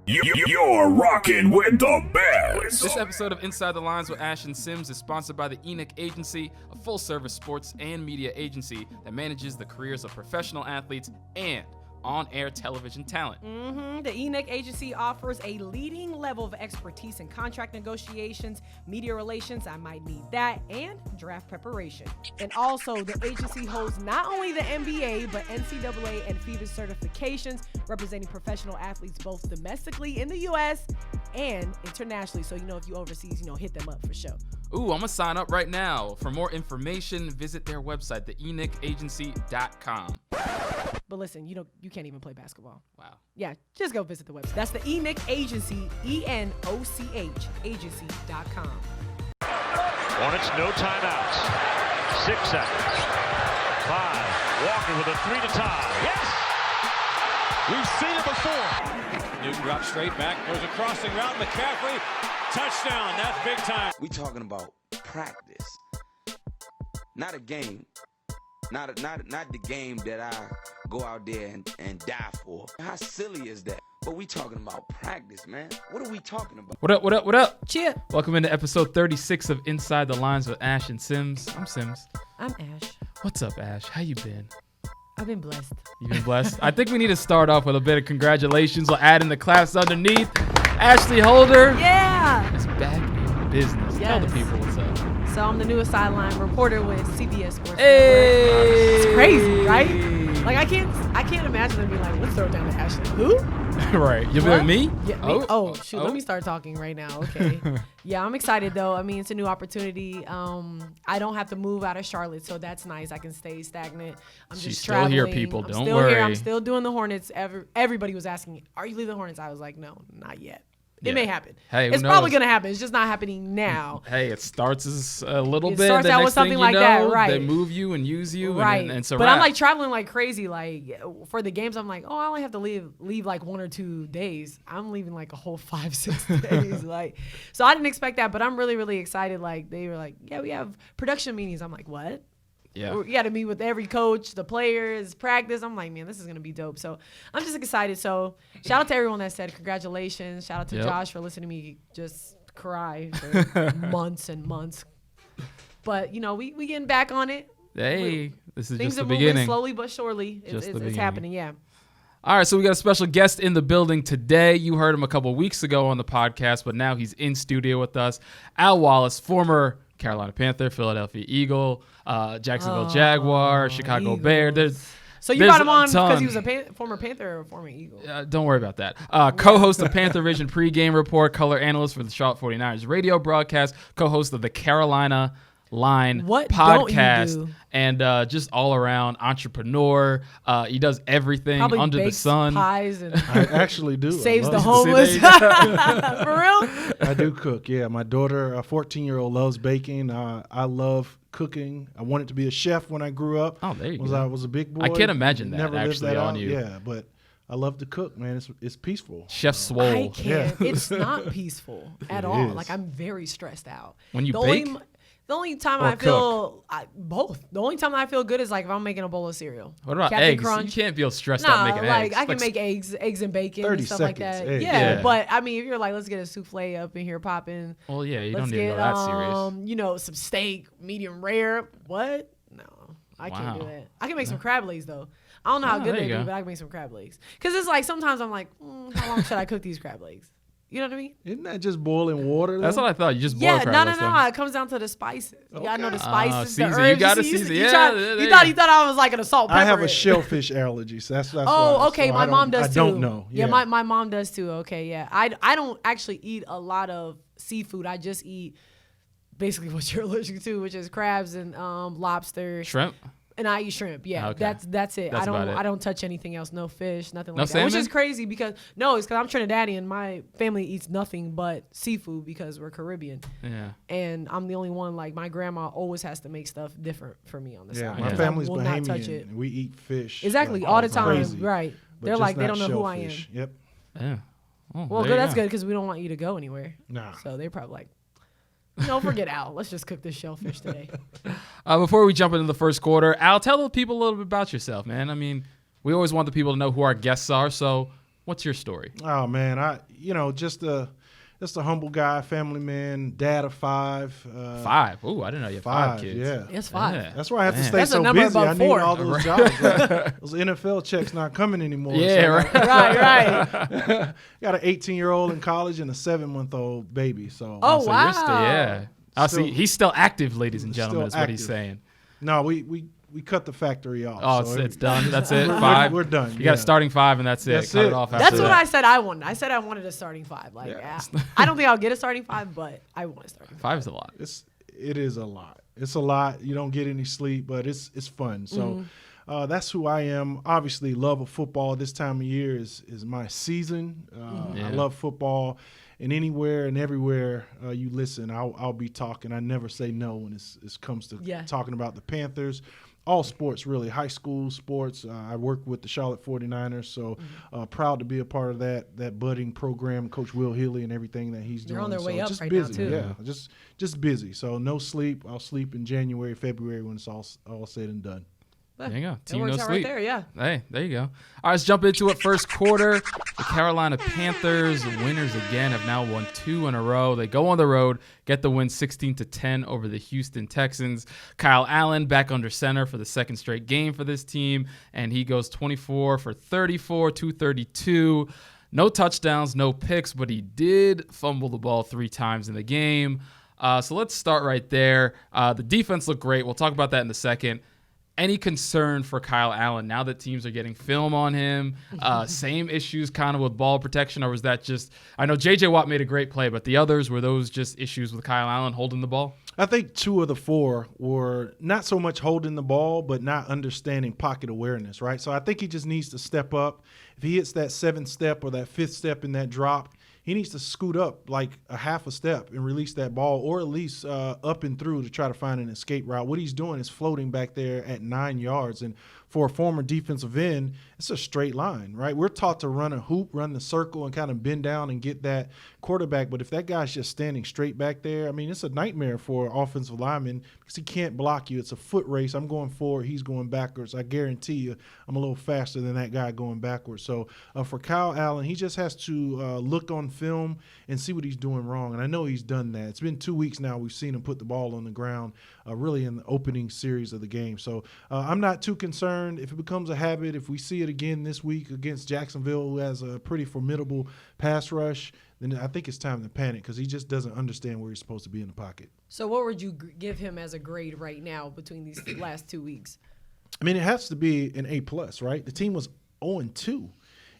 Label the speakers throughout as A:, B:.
A: You're rocking with the best.
B: This episode of Inside the Lines with Ash and Sims is sponsored by the Enoch Agency, a full-service sports and media agency that manages the careers of professional athletes and on-air television talent.
C: The Enoch Agency offers a leading level of expertise in contract negotiations, media relations, I might need that, and draft preparation. And also, the agency holds not only the NBA, but NCAA and FIBA certifications, representing professional athletes both domestically in the U.S. and internationally. So, if you overseas, hit them up for sure.
B: Ooh, I'm going to sign up right now. For more information, visit their website, theenochagency.com.
C: But listen, you can't even play basketball.
B: Wow.
C: Yeah, just go visit the website. That's the Enoch Agency, ENOCH, agency.com.
D: Hornets, no timeouts. 6 seconds. 5. Walker with a 3 to tie. Yes!
E: We've seen it before. Newton drops straight back. There's a crossing route. McCaffrey, touchdown. That's big time.
F: We talking about practice, not a game. Not the game that I go out there and die for. How silly is that? But we talking about practice, man. What are we talking about?
B: What up?
C: Cheer.
B: Welcome into episode 36 of Inside the Lines with Ash and Sims. I'm Sims.
C: I'm Ash.
B: What's up, Ash? How you been?
C: I've been blessed.
B: You've been blessed? I think we need to start off with a bit of congratulations. We'll add in the claps underneath. Ashley Holder.
C: Yeah.
B: It's back in business.
C: Yes.
B: Tell the people what's up.
C: So I'm the newest sideline reporter with CBS Sports Network.
B: Hey.
C: It's crazy, right? Like I can't imagine them being like, let's throw it down to Ashley. Who?
B: Right. You'll be like me?
C: Yeah, me? Oh, shoot. Let me start talking right now. Okay. Yeah, I'm excited though. I mean, it's a new opportunity. I don't have to move out of Charlotte, so that's nice. I can stay stagnant. I'm
B: She's
C: just
B: still
C: traveling.
B: here, people.
C: I'm
B: Don't
C: still
B: worry.
C: Here. I'm still doing the Hornets. Everybody was asking, are you leaving the Hornets? I was like, no, not yet. It may happen.
B: Hey,
C: it's probably going to happen. It's just not happening now.
B: Hey, it starts as a little bit.
C: It starts out with something like that, right?
B: They move you and use you,
C: right?
B: And so.
C: But I'm like traveling like crazy. Like for the games, I'm like, I only have to leave like 1 or 2 days. I'm leaving like a whole 5-6 days. Like, so I didn't expect that, but I'm really, really excited. Like they were like, yeah, we have production meetings. I'm like, what?
B: Yeah.
C: You got to meet with every coach, the players, practice. I'm like, man, this is going to be dope. So I'm just excited. So shout out to everyone that said congratulations. Shout out to Josh for listening to me just cry for months and months. But, we getting back on it.
B: Hey, this is
C: Things
B: just the
C: are moving
B: beginning.
C: slowly but surely. It's happening, yeah.
B: All right, so we got a special guest in the building today. You heard him a couple weeks ago on the podcast, but now he's in studio with us. Al Wallace, former Carolina Panther, Philadelphia Eagle, Jacksonville Jaguar, Chicago
C: Eagles.
B: Bear.
C: So you brought him on because he was a former Panther or a former Eagle?
B: Don't worry about that. Co-host of Panther Vision pregame report, color analyst for the Charlotte 49ers radio broadcast, co-host of the Carolina Line podcast, and just all around entrepreneur. He does everything
C: probably
B: under the sun.
C: Pies and
G: I actually do.
C: saves the homeless. For real?
G: I do cook. Yeah, my daughter, a 14-year-old, loves baking. I love cooking. I wanted to be a chef when I grew up.
B: Oh, there you go.
G: I was a big boy.
B: I can't imagine that
G: Never lived
B: actually
G: that
B: on
G: out.
B: you.
G: Yeah, but I love to cook, man. It's peaceful.
B: Chef Swole.
C: I can't. It's not peaceful at all. Like I'm very stressed out.
B: When you bake?
C: The only time
G: Or
C: I feel both. The only time I feel good is like if I'm making a bowl of cereal.
B: What about
C: Captain
B: eggs?
C: Crunch.
B: You can't feel stressed out making
C: like
B: eggs.
C: I can make eggs and bacon
G: 30
C: and stuff like
G: seconds,
C: that.
G: eggs.
C: Yeah,
B: Yeah.
C: but I mean, if you're like, let's get a souffle up in here popping.
B: Well, yeah, you
C: Let's
B: don't need to
C: get
B: go that serious.
C: some steak, medium rare. What? No, I can't do
B: Wow.
C: that. I can make some crab legs though. I don't know how good
B: there
C: they
B: you
C: be,
B: go.
C: but I can make some crab legs. Cause it's like sometimes I'm like, how long should I cook these crab legs? You know what I mean?
G: Isn't that just boiling water?
B: That's
G: though?
B: what I thought. You just boil
C: Yeah,
B: crab legs.
C: no. It comes down to the spices. You gotta know the spices, the
B: season.
C: herbs.
B: You gotta
C: see,
B: season.
C: You
B: Yeah,
C: thought
B: there
C: you thought I was like an assault pepper.
G: I have a
C: it.
G: shellfish allergy, so that's why.
C: Oh, okay.
G: So
C: My mom does too.
G: I don't know.
C: Yeah, my mom does too. Okay, yeah. I don't actually eat a lot of seafood. I just eat basically what you're allergic to, which is crabs and lobster.
B: Shrimp?
C: And I eat shrimp. Yeah,
B: Okay.
C: that's it.
B: That's about it.
C: I don't touch anything else. No fish, nothing
B: No
C: like that. Which
B: salmon?
C: is crazy because it's because I'm Trinidadian. My family eats nothing but seafood because we're Caribbean.
B: Yeah.
C: And I'm the only one. Like my grandma always has to make stuff different for me on the
G: Yeah,
C: side.
G: my
C: because I
G: family's
C: will not touch it.
G: Bahamian. We eat fish.
C: Exactly,
G: like,
C: all the time.
G: crazy,
C: Right.
G: but
C: They're
G: just
C: like they
G: not
C: don't know who I am.
G: shellfish. Yep.
B: Yeah. Oh,
C: Well,
B: there you
C: that's
B: go.
C: good because we don't want you to go anywhere.
G: Nah.
C: So they're probably like, no, forget Al. Let's just cook this shellfish today.
B: Before we jump into the first quarter, Al, tell the people a little bit about yourself, man. I mean, we always want the people to know who our guests are. So What's your story?
G: Oh man, just a humble guy, family man, dad of 5.
B: 5. Ooh, I didn't know you had 5 kids.
G: Yeah,
C: It's 5.
B: Yeah.
G: That's why I have to stay
C: That's a
G: so
C: number
G: busy.
C: above
G: I need
C: 4.
G: all those jobs. Like, those NFL checks not coming anymore.
B: Yeah,
G: so
C: Right.
G: got an 18-year-old in college and a 7-month-old baby. So
C: Oh,
B: So
C: wow.
B: you're still, yeah. I'll
G: Still-
B: see. He's still active, ladies and gentlemen,
G: Still
B: is what he's
G: active.
B: saying.
G: no, we cut the factory off.
B: Oh,
G: so
B: it's done. That's it.
G: We're-
B: 5.
G: we're done,
B: You got a
G: yeah.
B: starting 5, and that's it.
G: That's
B: Cut
G: it.
B: it off.
C: That's
B: after
C: what
B: that.
C: I said I wanted. I said I wanted a starting 5. Like,
G: Yeah.
C: I don't think I'll get a starting 5, but I want a starting 5.
B: 5 is a lot.
G: It is a lot. It's a lot. You don't get any sleep, but it's fun. So that's who I am. Obviously, love of football. This time of year is my season.
B: Yeah.
G: I love football, and anywhere and everywhere you listen, I'll be talking. I never say no when it comes to talking about the Panthers. All sports, really, high school sports. I work with the Charlotte 49ers, so proud to be a part of that budding program, Coach Will Healy and everything that he's doing.
C: They're on their way up
G: just
C: right now,
G: busy,
C: too.
G: Yeah, just busy. So no sleep. I'll sleep in January, February when it's all said and done.
B: There you go.
C: That
B: Team
C: works
B: no
C: out
B: sleep.
C: right there, yeah.
B: Hey, there you go. All right, let's jump into it. First quarter, the Carolina Panthers, winners again, have now won 2 in a row. They go on the road, get the win 16-10 over the Houston Texans. Kyle Allen back under center for the second straight game for this team, and he goes 24 for 34, 232. No touchdowns, no picks, but he did fumble the ball 3 times in the game. So let's start right there. The defense looked great. We'll talk about that in a second. Any concern for Kyle Allen now that teams are getting film on him? Same issues kind of with ball protection, or was that just – I know J.J. Watt made a great play, but the others, were those just issues with Kyle Allen holding the ball?
G: I think 2 of the 4 were not so much holding the ball, but not understanding pocket awareness, right? So I think he just needs to step up. If he hits that 7th step or that 5th step in that drop, he needs to scoot up like a half a step and release that ball, or at least up and through to try to find an escape route. What he's doing is floating back there at 9 yards. And for a former defensive end, it's a straight line, right? We're taught to run a hoop, run the circle, and kind of bend down and get that quarterback. But if that guy's just standing straight back there, I mean, it's a nightmare for an offensive lineman because he can't block you. It's a foot race. I'm going forward. He's going backwards. I guarantee you I'm a little faster than that guy going backwards. So for Kyle Allen, he just has to look on film and see what he's doing wrong. And I know he's done that. It's been 2 weeks now. We've seen him put the ball on the ground really in the opening series of the game. So I'm not too concerned. If it becomes a habit, if we see it again this week against Jacksonville, who has a pretty formidable pass rush, then I think it's time to panic because he just doesn't understand where he's supposed to be in the pocket.
C: So what would you give him as a grade right now between these last 2 weeks?
G: I mean, it has to be an A+, right? The team was 0-2.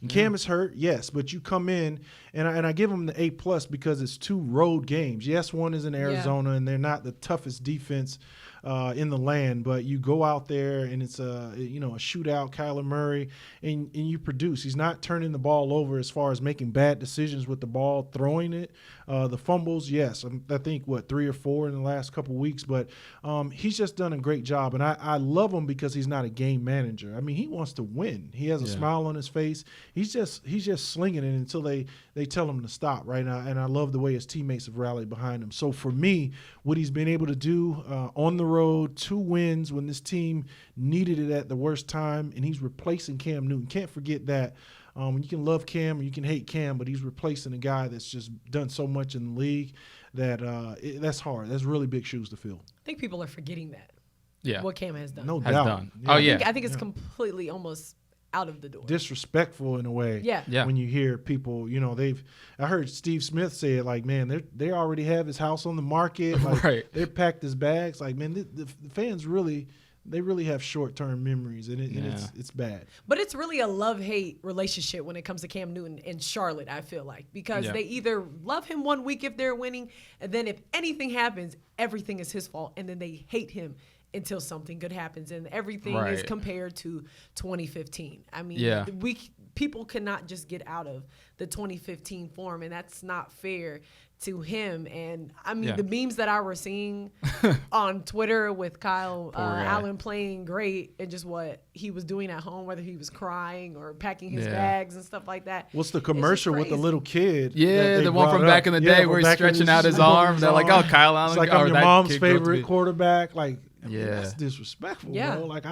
G: And Cam is hurt, yes, but you come in, and I give them the A+ because it's 2 road games. Yes, one is in Arizona, and they're not the toughest defense in the land, but you go out there and it's a shootout, Kyler Murray, and you produce. He's not turning the ball over as far as making bad decisions with the ball, throwing it. The fumbles, yes, I think 3 or 4 in the last couple weeks, but he's just done a great job, and I love him because he's not a game manager. I mean, he wants to win. He has a smile on his face. He's just slinging it until they tell him to stop right now, and I love the way his teammates have rallied behind him. So for me, what he's been able to do on the road, 2 wins when this team needed it at the worst time, and he's replacing Cam Newton. Can't forget that. You can love Cam or you can hate Cam, but he's replacing a guy that's just done so much in the league that that's hard. That's really big shoes to fill.
C: I think people are forgetting that.
B: Yeah.
C: What Cam has done.
G: No
B: Has
G: doubt.
B: done.
G: Yeah.
B: Oh, yeah.
C: I think it's completely almost out of the door.
G: Disrespectful in a way.
C: Yeah.
G: When you hear people, I heard Steve Smith say it like, man, they already have his house on the market. Like,
B: Right.
G: They packed his bags. Like, man, the fans really have short-term memories, and it's bad.
C: But it's really a love-hate relationship when it comes to Cam Newton and Charlotte, I feel like, because they either love him one week if they're winning, and then if anything happens, everything is his fault, and then they hate him until something good happens, and everything is compared to 2015. I mean, people cannot just get out of the 2015 form, and that's not fair to him. And I mean, the memes that I were seeing on Twitter with Kyle Allen playing great and just what he was doing at home, whether he was crying or packing his bags and stuff like that.
G: What's the commercial with the little kid?
B: Yeah, the one from back in the day where he's stretching out his arm. They're like, oh, Kyle Allen.
G: It's like I'm your mom's favorite quarterback. Like, I mean, that's disrespectful.
C: Yeah.
G: Bro. Like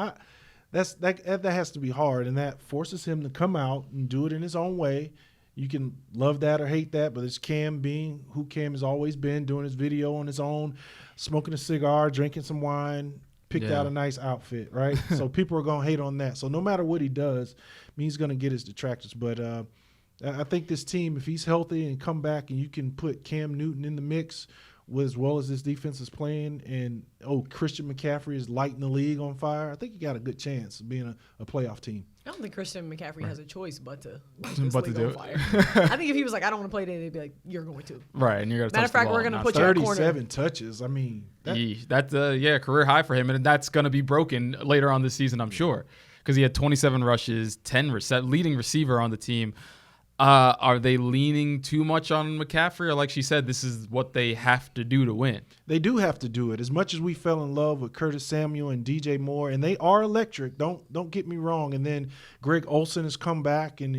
G: that has to be hard, and that forces him to come out and do it in his own way. You can love that or hate that, but it's Cam being who Cam has always been, doing his video on his own, smoking a cigar, drinking some wine, picked out a nice outfit, right? So people are going to hate on that. So no matter what he does, he's going to get his detractors. But I think this team, if he's healthy and come back and you can put Cam Newton in the mix as well as this defense is playing, and Christian McCaffrey is lighting the league on fire, I think you got a good chance of being a playoff team.
C: I don't think Christian McCaffrey has a choice but to light this league on fire. I think if he was like, I don't want to play today, they'd be like, you're going to.
B: Right, and you're going to.
C: Matter of fact, we're going to put you in a corner.
G: 37 touches. I mean,
B: that's career high for him, and that's going to be broken later on this season, I'm sure, because he had 27 rushes, 10 leading receiver on the team. Are they leaning too much on McCaffrey, or like she said, this is what they have to do to win?
G: They do have to do it. As much as we fell in love with Curtis Samuel and DJ Moore, and they are electric. Don't get me wrong. And then Greg Olsen has come back, and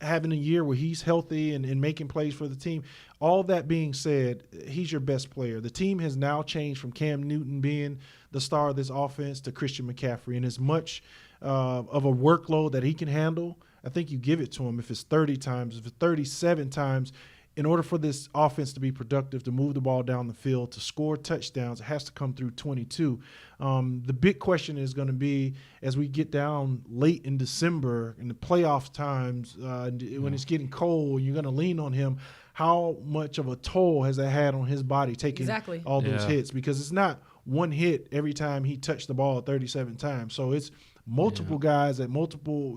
G: having a year where he's healthy and making plays for the team. All that being said, he's your best player. The team has now changed from Cam Newton being the star of this offense to Christian McCaffrey, and as much of a workload that he can handle, I think you give it to him. If it's 30 times, if it's 37 times, in order for this offense to be productive, to move the ball down the field, to score touchdowns, it has to come through 22. The big question is going to be, as we get down late in December, in the playoff times, when it's getting cold, you're going to lean on him. How much of a toll has that had on his body, taking all those hits? Because it's not one hit every time he touched the ball 37 times. So it's multiple guys at multiple,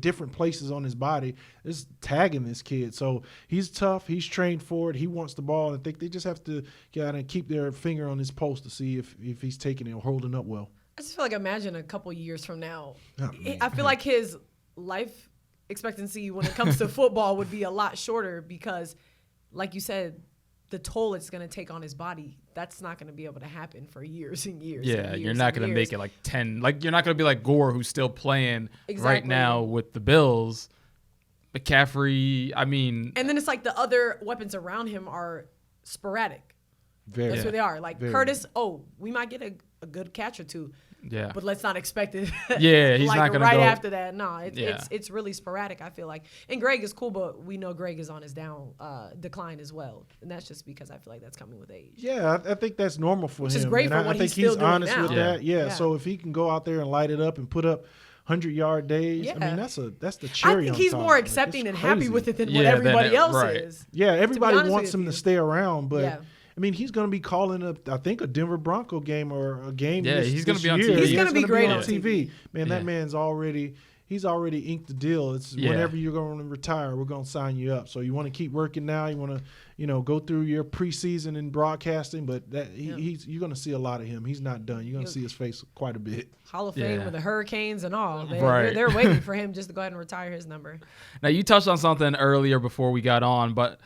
G: different places on his body is tagging this kid. So he's tough. He's trained for it. He wants the ball. I think they just have to kind of keep their finger on his pulse to see if he's taking it or holding up well.
C: I just feel like, imagine a couple years from now, I feel like his life expectancy when it comes to football would be a lot shorter because, like you said, the toll it's going to take on his body, that's not going to be able to happen for years and years.
B: Yeah,
C: and years
B: you're not going to make it like 10. Like, you're not going to be like Gore, who's still playing right now with the Bills. McCaffrey, I mean.
C: And then it's like the other weapons around him are sporadic. That's what they are. Like Curtis, we might get a good catch or two.
B: Yeah.
C: But let's not expect it.
B: Yeah, he's not going to go.
C: After that. No, it's really sporadic, I feel like. And Greg is cool, but we know Greg is on his decline as well. And that's just because I feel like that's coming with age.
G: Yeah, I think that's normal for him.
C: Which is great for what he's still doing now. I think he's honest
G: with that. Yeah, so if he can go out there and light it up and put up 100-yard days, I mean, that's the cherry on top.
C: I think he's more accepting and happy with it than what everybody else is.
G: Yeah, everybody wants him to stay around, but I mean, he's going to be calling a Denver Bronco game or a game.
B: Yeah, he's going to be on TV.
C: He's going to be great on
G: TV. Man, that man's already inked the deal. It's whenever you're going to retire, we're going to sign you up. So you want to keep working now. You want to, go through your preseason in broadcasting, but you're going to see a lot of him. He's not done. You're going to see his face quite a bit.
C: Hall of Fame with the Hurricanes and all. They're waiting for him just to go ahead and retire his number.
B: Now, you touched on something earlier before we got on, but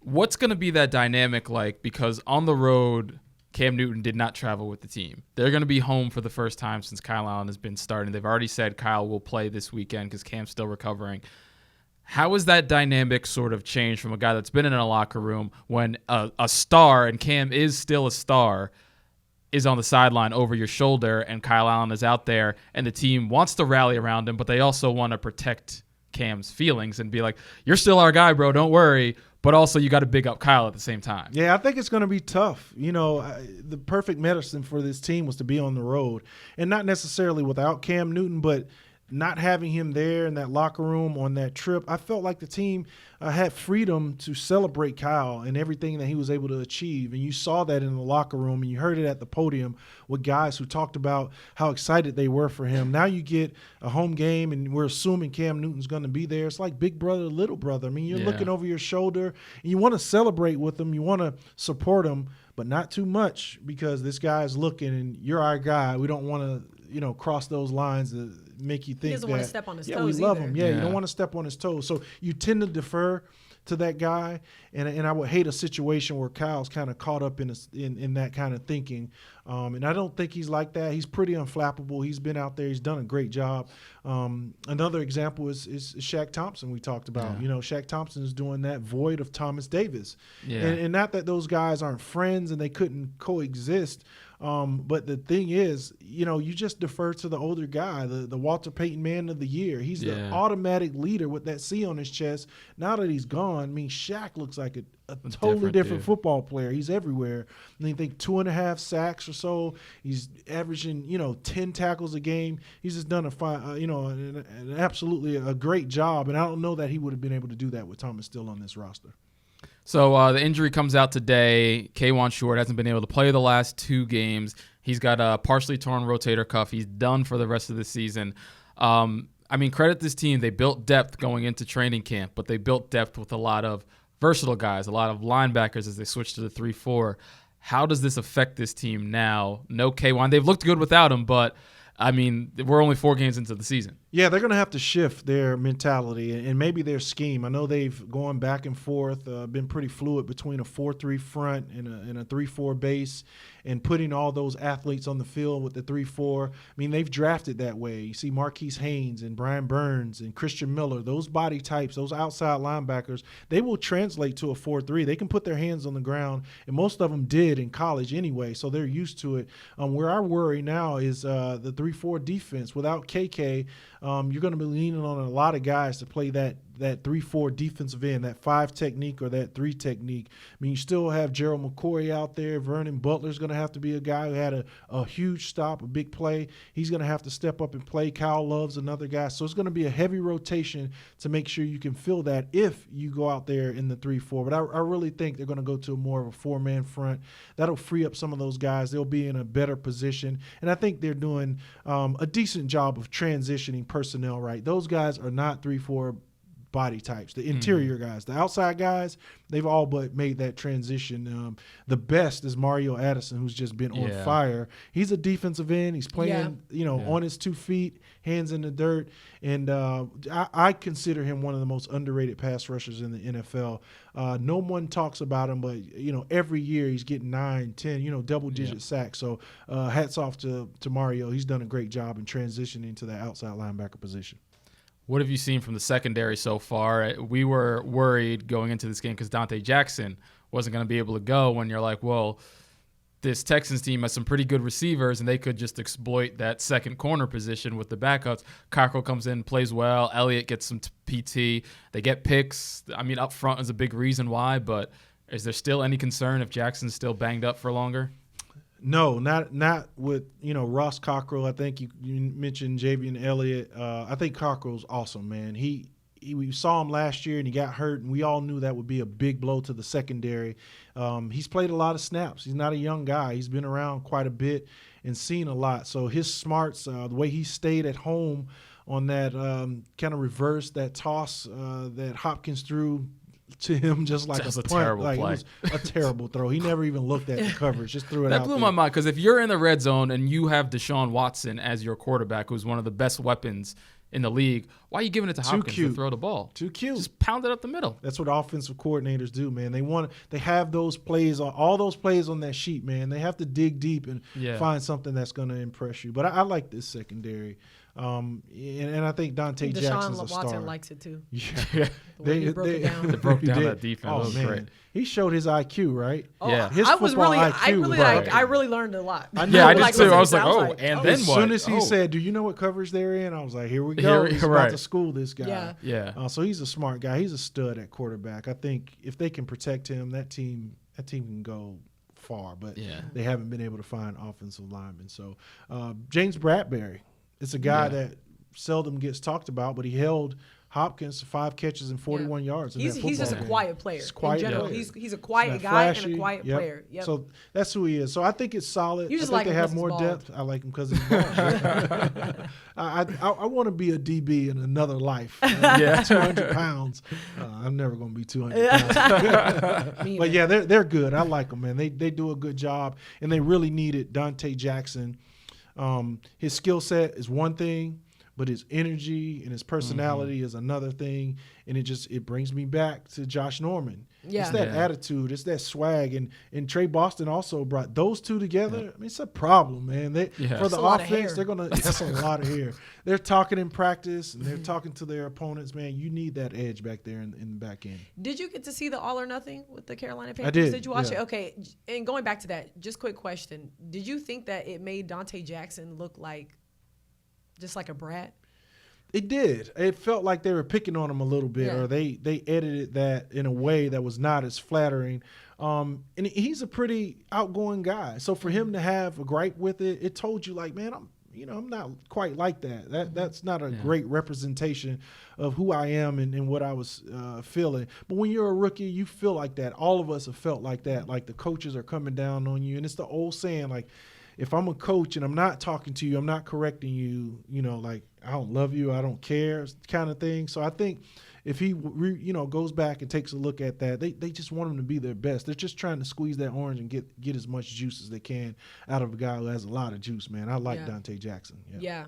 B: what's going to be that dynamic like? Because on the road, Cam Newton did not travel with the team. They're going to be home for the first time since Kyle Allen has been starting. They've already said Kyle will play this weekend because Cam's still recovering. How has that dynamic sort of changed from a guy that's been in a locker room when a star, and Cam is still a star, is on the sideline over your shoulder and Kyle Allen is out there and the team wants to rally around him, but they also want to protect Cam's feelings and be like, you're still our guy, bro, don't worry. But also, you got to big up Kyle at the same time.
G: Yeah, I think it's going to be tough. The perfect medicine for this team was to be on the road. And not necessarily without Cam Newton, but not having him there in that locker room on that trip. I felt like the team had freedom to celebrate Kyle and everything that he was able to achieve. And you saw that in the locker room, and you heard it at the podium with guys who talked about how excited they were for him. Now you get a home game, and we're assuming Cam Newton's going to be there. It's like big brother, little brother. I mean, you're looking over your shoulder, and you want to celebrate with him. You want to support him, but not too much because this guy is looking, and you're our guy. We don't want to, cross those lines to make you think
C: he doesn't want to step on his toes.
G: Yeah, we love him.
C: Yeah,
G: you don't want to step on his toes. So you tend to defer to that guy, and I would hate a situation where Kyle's kind of caught up in that kind of thinking. And I don't think he's like that. He's pretty unflappable. He's been out there. He's done a great job. Another example is Shaq Thompson we talked about. Shaq Thompson is doing that void of Thomas Davis. Yeah. And not that those guys aren't friends and they couldn't coexist, But the thing is, you just defer to the older guy, the Walter Payton Man of the Year. He's the automatic leader with that C on his chest. Now that he's gone, I mean, Shaq looks like a totally different football player. He's everywhere. And you think 2.5 sacks or so. He's averaging, 10 tackles a game. He's just done an absolutely a great job. And I don't know that he would have been able to do that with Thomas still on this roster.
B: So the injury comes out today. K'Wan Short hasn't been able to play the last 2 games. He's got a partially torn rotator cuff. He's done for the rest of the season. Credit this team. They built depth going into training camp, but they built depth with a lot of versatile guys, a lot of linebackers as they switch to the 3-4. How does this affect this team now? No K'Wan. They've looked good without him, but, we're only 4 games into the season.
G: Yeah, they're going to have to shift their mentality and maybe their scheme. I know they've gone back and forth, been pretty fluid between a 4-3 front and a 3-4 base, and putting all those athletes on the field with the 3-4. They've drafted that way. You see Marquise Haynes and Brian Burns and Christian Miller, those body types, those outside linebackers, they will translate to a 4-3. They can put their hands on the ground, and most of them did in college anyway, so they're used to it. Where I worry now is the 3-4 defense. Without KK, you're going to be leaning on a lot of guys to play that 3-4 defensive end, that 5 technique or that 3 technique. You still have Gerald McCoy out there. Vernon Butler's going to have to be a guy who had a huge stop, a big play. He's going to have to step up and play. Kyle Love's another guy. So it's going to be a heavy rotation to make sure you can fill that if you go out there in the 3-4. But I really think they're going to go to more of a 4-man front. That'll free up some of those guys. They'll be in a better position. And I think they're doing a decent job of transitioning personnel right. Those guys are not 3-4 body types. The interior guys, the outside guys, they've all but made that transition. The best is Mario Addison, who's just been on fire. He's a defensive end. He's playing, on his 2 feet, hands in the dirt. And I consider him one of the most underrated pass rushers in the NFL. No one talks about him, but, every year he's getting 9, 10, double-digit sacks. So hats off to Mario. He's done a great job in transitioning to that outside linebacker position.
B: What have you seen from the secondary so far? We were worried going into this game because Dante Jackson wasn't going to be able to go, when you're like, well, this Texans team has some pretty good receivers and they could just exploit that second corner position with the backups. Cockrell comes in, plays well. Elliott gets some PT. They get picks. Up front is a big reason why, but is there still any concern if Jackson's still banged up for longer?
G: No, not with, Ross Cockrell. I think you mentioned Javian Elliott. I think Cockrell's awesome, man. We saw him last year and he got hurt, and we all knew that would be a big blow to the secondary. He's played a lot of snaps. He's not a young guy. He's been around quite a bit and seen a lot. So his smarts, the way he stayed at home on that kind of reverse, that toss that Hopkins threw to him just like a punt. It was a terrible throw. He never even looked at the coverage, just threw it out.
B: That blew my mind, because if you're in the red zone and you have Deshaun Watson as your quarterback, who's one of the best weapons in the league, why are you giving it to Hopkins to throw the ball?
G: Too cute.
B: Just pound it up the middle.
G: That's what offensive coordinators do, man. They have those plays, all those plays on that sheet, man. They have to dig deep and find something that's going to impress you. But I like this secondary. And I think Dante Jackson's a star.
C: Deshaun Watson likes it too.
G: Yeah.
C: They broke it down.
B: They broke down that defense.
G: Oh, man. Great. He showed his IQ, right?
C: Oh,
B: yeah.
G: His football IQ.
C: I really learned a lot.
B: I did too. I was like, and then
G: what? As soon as he said, "Do you know what coverage they're in?" I was like, "Here we go. He's about to school this guy."
C: Yeah.
G: So he's a smart guy. He's a stud at quarterback. I think if they can protect him, that team can go far. But they haven't been able to find offensive linemen. So James Bradbury, it's a guy that seldom gets talked about, but he held Hopkins to 5 catches and 41 yards.
C: He's just a quiet player.
G: In
C: general, he's a quiet guy and a quiet player. Yep.
G: So that's who he is. So I think it's solid.
C: You just
G: I think
C: like
G: they have more depth. I like him because he's bald. I want to be a DB in another life. 200 pounds. I'm never going to be 200 pounds. But yeah, they're good. I like them, man. They do a good job, and they really needed Dante Jackson. His skill set is one thing, but his energy and his personality is another thing. And it brings me back to Josh Norman.
C: Yeah.
G: It's that attitude. It's that swag. And Trey Boston also brought those two together. I mean, it's a problem, man. For the offense, they're going to – that's a lot of hair. They're talking in practice, and they're talking to their opponents. Man, you need that edge back there in the back end.
C: Did you get to see the All or Nothing with the Carolina Panthers?
G: I did.
C: Did you watch it? Okay. And going back to that, just quick question. Did you think that it made Dante Jackson look like just like a brat?
G: It did. It felt like they were picking on him a little bit, or they edited that in a way that was not as flattering. And he's a pretty outgoing guy. So for him to have a gripe with it, it told you like, man, I'm not quite like that. That's not a great representation of who I am and what I was feeling. But when you're a rookie, you feel like that. All of us have felt like that. Like the coaches are coming down on you. And it's the old saying, like, if I'm a coach and I'm not talking to you, I'm not correcting you, like I don't love you, I don't care kind of thing. So I think if he, goes back and takes a look at that, they just want him to be their best. They're just trying to squeeze that orange and get as much juice as they can out of a guy who has a lot of juice, man. I like Dante Jackson. Yeah.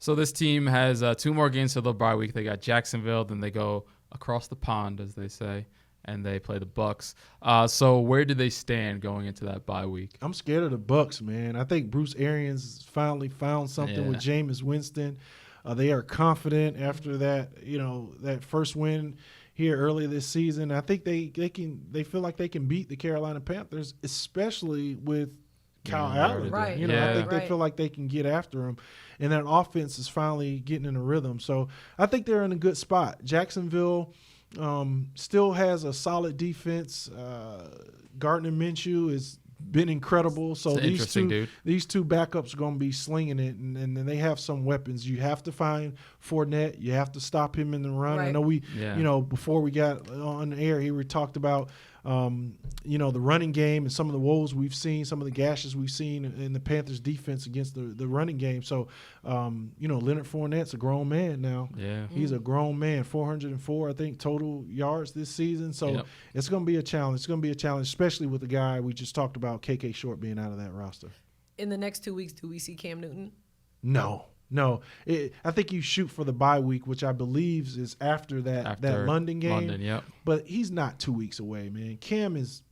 B: So this team has 2 more games till the bye week. They got Jacksonville, then they go across the pond, as they say, and they play the Bucks. So where do they stand going into that bye week?
G: I'm scared of the Bucks, man. I think Bruce Arians finally found something with Jameis Winston. They are confident after that, that first win here early this season. I think they feel like they can beat the Carolina Panthers, especially with Kyle Allen.
C: Right.
G: I think they feel like they can get after him. And that offense is finally getting in a rhythm. So I think they're in a good spot. Jacksonville still has a solid defense. Gardner Minshew has been incredible. So these two backups are going to be slinging it, and they have some weapons. You have to find Fournette. You have to stop him in the run.
C: Right.
G: I know before we got on the air, we talked about the running game and some of the woes we've seen, some of the gashes we've seen in the Panthers defense against the running game. So, Leonard Fournette's a grown man now.
B: Yeah.
G: He's a grown man, 404, I think, total yards this season. So it's going to be a challenge. It's going to be a challenge, especially with the guy we just talked about, KK Short, being out of that roster.
C: In the next 2 weeks, do we see Cam Newton?
G: No. I think you shoot for the bye week, which I believe is after that London game.
B: London, yep.
G: But he's not 2 weeks away, man. Cam is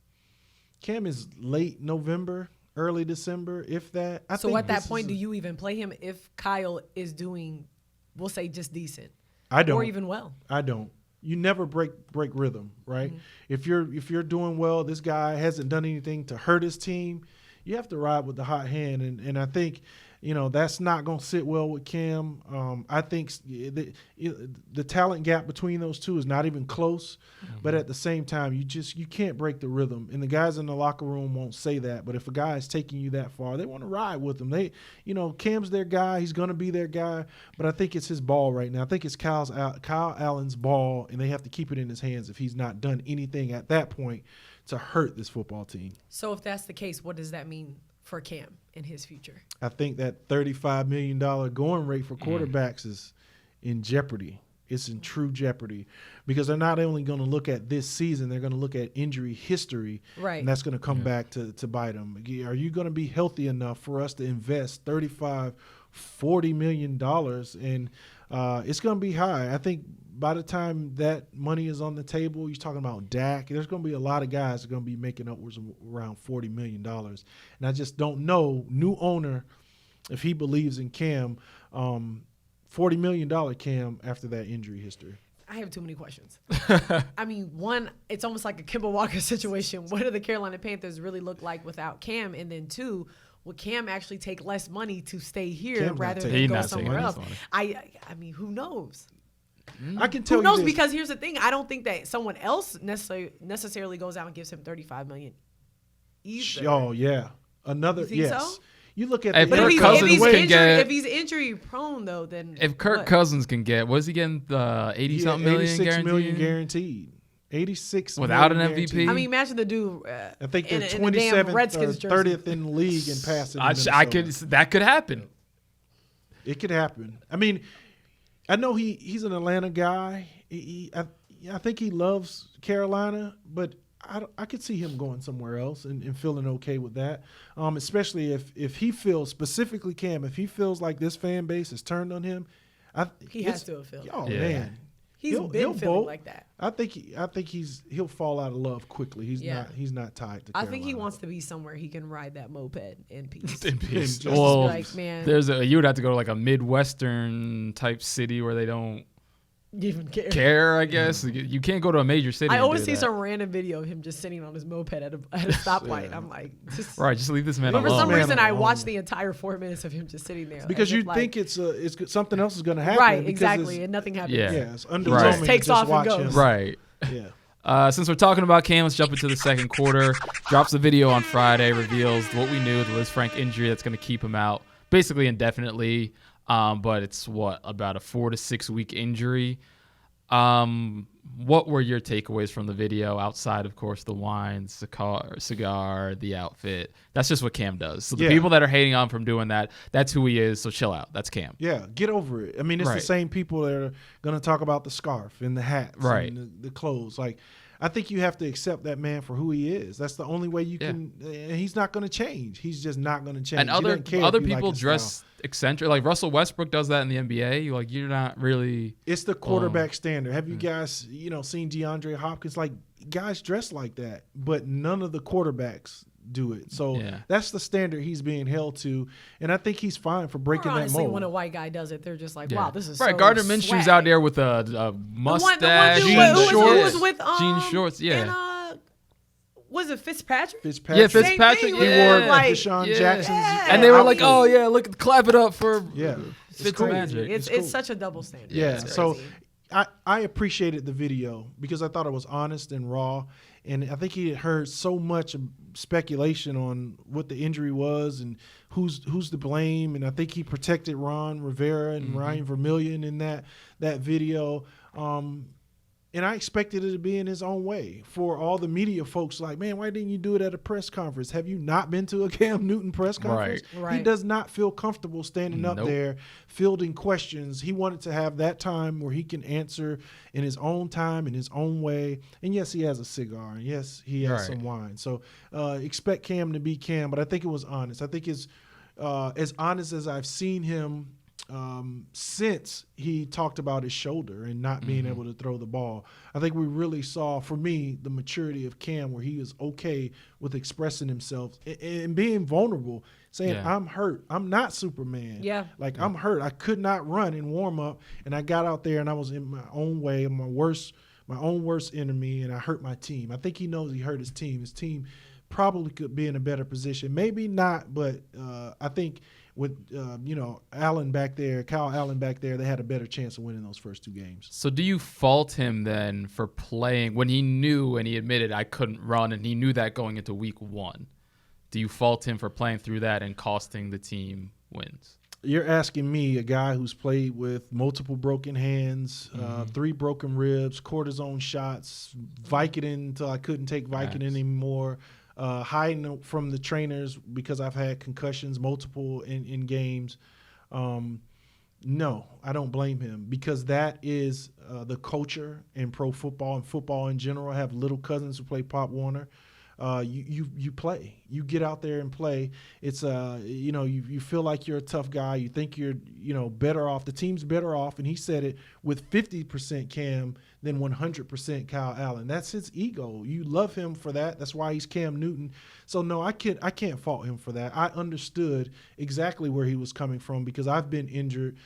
G: late November, early December, if that.
C: So at that point, do you even play him if Kyle is doing, we'll say, just decent?
G: I don't.
C: Or even well?
G: I don't. You never break rhythm, right? Mm-hmm. If you're doing well, this guy hasn't done anything to hurt his team, you have to ride with the hot hand. And I think – that's not going to sit well with Cam. I think the talent gap between those two is not even close. Mm-hmm. But at the same time, you can't break the rhythm. And the guys in the locker room won't say that. But if a guy is taking you that far, they want to ride with him. Cam's their guy. He's going to be their guy. But I think it's his ball right now. I think it's Kyle Allen's ball, and they have to keep it in his hands if he's not done anything at that point to hurt this football team.
C: So if that's the case, what does that mean for Cam in his future?
G: I think that $35 million going rate for quarterbacks is in jeopardy. It's in true jeopardy because they're not only going to look at this season, they're going to look at injury history,
C: right?
G: And that's going to come back to bite them. Are you going to be healthy enough for us to invest $35, $40 million? And it's going to be high. I think by the time that money is on the table, you're talking about Dak, there's going to be a lot of guys that are going to be making upwards of around $40 million. And I just don't know, new owner, if he believes in Cam, $40 million Cam after that injury history.
C: I have too many questions. I mean, one, it's almost like a Kimball Walker situation. What do the Carolina Panthers really look like without Cam? And then two, will Cam actually take less money to stay here rather than go somewhere else? I mean, who knows?
G: I can tell you.
C: Who knows? Because here's the thing: I don't think that someone else necessarily goes out and gives him $35 million. Either.
G: Oh yeah, another
C: you think so?
G: You look at
C: if he's injury prone though, then
B: if Kirk Cousins can get, what is he getting? The 80-something million
G: $86 million guaranteed. 86
B: without an MVP.
G: Guaranteed.
C: I mean, imagine the dude.
G: I think they're 27th or 30th in the league in passing.
B: That could happen.
G: It could happen. I mean, I know he's an Atlanta guy. I think he loves Carolina, but I could see him going somewhere else and feeling okay with that, especially if he feels, specifically Cam, if he feels like this fan base has turned on him,
C: He has to have felt.
G: Oh man,
C: he'll been feeling like that.
G: I think he'll fall out of love quickly. He's not tied to Carolina.
C: I think he wants to be somewhere he can ride that moped in peace.
B: In peace.
C: Just
B: Well,
C: like, man,
B: you would have to go to like a Midwestern type city where they don't
C: even
B: care, I guess. You can't go to a major city.
C: I always see some random video of him just sitting on his moped at a stoplight. I'm like,
B: just leave this man
C: alone. For some reason, I watched the
G: the
C: entire 4 minutes of him just sitting there.
G: because you think it's something else is going to happen.
C: Right, exactly, and nothing happens.
G: Yeah, it's
C: He just takes off and goes.
B: Right.
G: Yeah.
B: Since we're talking about Cam, let's jump into the second quarter. Drops the video on Friday, reveals what we knew, the Liz Frank injury that's going to keep him out basically indefinitely. But it's about a 4 to 6 week injury. What were your takeaways from the video outside, of course, the wine, cigar, the outfit? That's just what Cam does. So the people that are hating on him from doing that, that's who he is. So chill out. That's Cam.
G: Yeah, get over it. I mean, it's the same people that are going to talk about the scarf and the hats and the clothes. Like, I think you have to accept that man for who he is. That's the only way you can. And he's not going to change. He's just not going to change.
B: And other people dress eccentric. Like Russell Westbrook does that in the NBA. You're not really.
G: It's the quarterback standard. Have you guys, seen DeAndre Hopkins? Like, guys dress like that, but none of the quarterbacks do it. So that's the standard he's being held to, and I think he's fine for breaking that mold.
C: When a white guy does it, they're just like, "Wow, this is
B: right."
C: So
B: Gardner
C: swag.
B: Minshew's out there with a mustache,
C: jean shorts,
B: jean shorts.
C: And, was it Fitzpatrick?
B: Yeah, Fitzpatrick.
G: He wore Deshaun Jackson's,
B: and they were like, "Oh yeah, look, clap it up for
C: Fitzpatrick." It's such a double standard.
G: Yeah, so I appreciated the video because I thought it was honest and raw. And I think he had heard so much speculation on what the injury was and who's to blame. And I think he protected Ron Rivera and Ryan Vermillion in that video. And I expected it to be in his own way. For all the media folks like, man, why didn't you do it at a press conference? Have you not been to a Cam Newton press conference?
C: Right.
G: He does not feel comfortable standing up there fielding questions. He wanted to have that time where he can answer in his own time, in his own way. And yes, he has a cigar. And yes, he has some wine. So expect Cam to be Cam. But I think it was honest. I think it's as honest as I've seen him since he talked about his shoulder and not being able to throw the ball. I think we really saw, for me, the maturity of Cam, where he was okay with expressing himself and being vulnerable, saying, I'm hurt. I'm not Superman. I'm hurt. I could not run in warm up, and I got out there and I was in my own way, my own worst enemy, and I hurt my team. I think he knows he hurt his team. His team probably could be in a better position. Maybe not, but I think with Allen back there, Kyle Allen back there, they had a better chance of winning those first 2 games.
B: So do you fault him then for playing when he knew and he admitted I couldn't run and he knew that going into week 1? Do you fault him for playing through that and costing the team wins?
G: You're asking me, a guy who's played with multiple broken hands, 3 broken ribs, cortisone shots, Vicodin until I couldn't take Vicodin anymore, hiding from the trainers because I've had concussions, multiple in games. No, I don't blame him because that is the culture in pro football and football in general. I have little cousins who play Pop Warner. You play. You get out there and play. It's you feel like you're a tough guy. You think you're better off. The team's better off, and he said it with 50% Cam than 100% Kyle Allen. That's his ego. You love him for that. That's why he's Cam Newton. So no, I can't fault him for that. I understood exactly where he was coming from because I've been injured.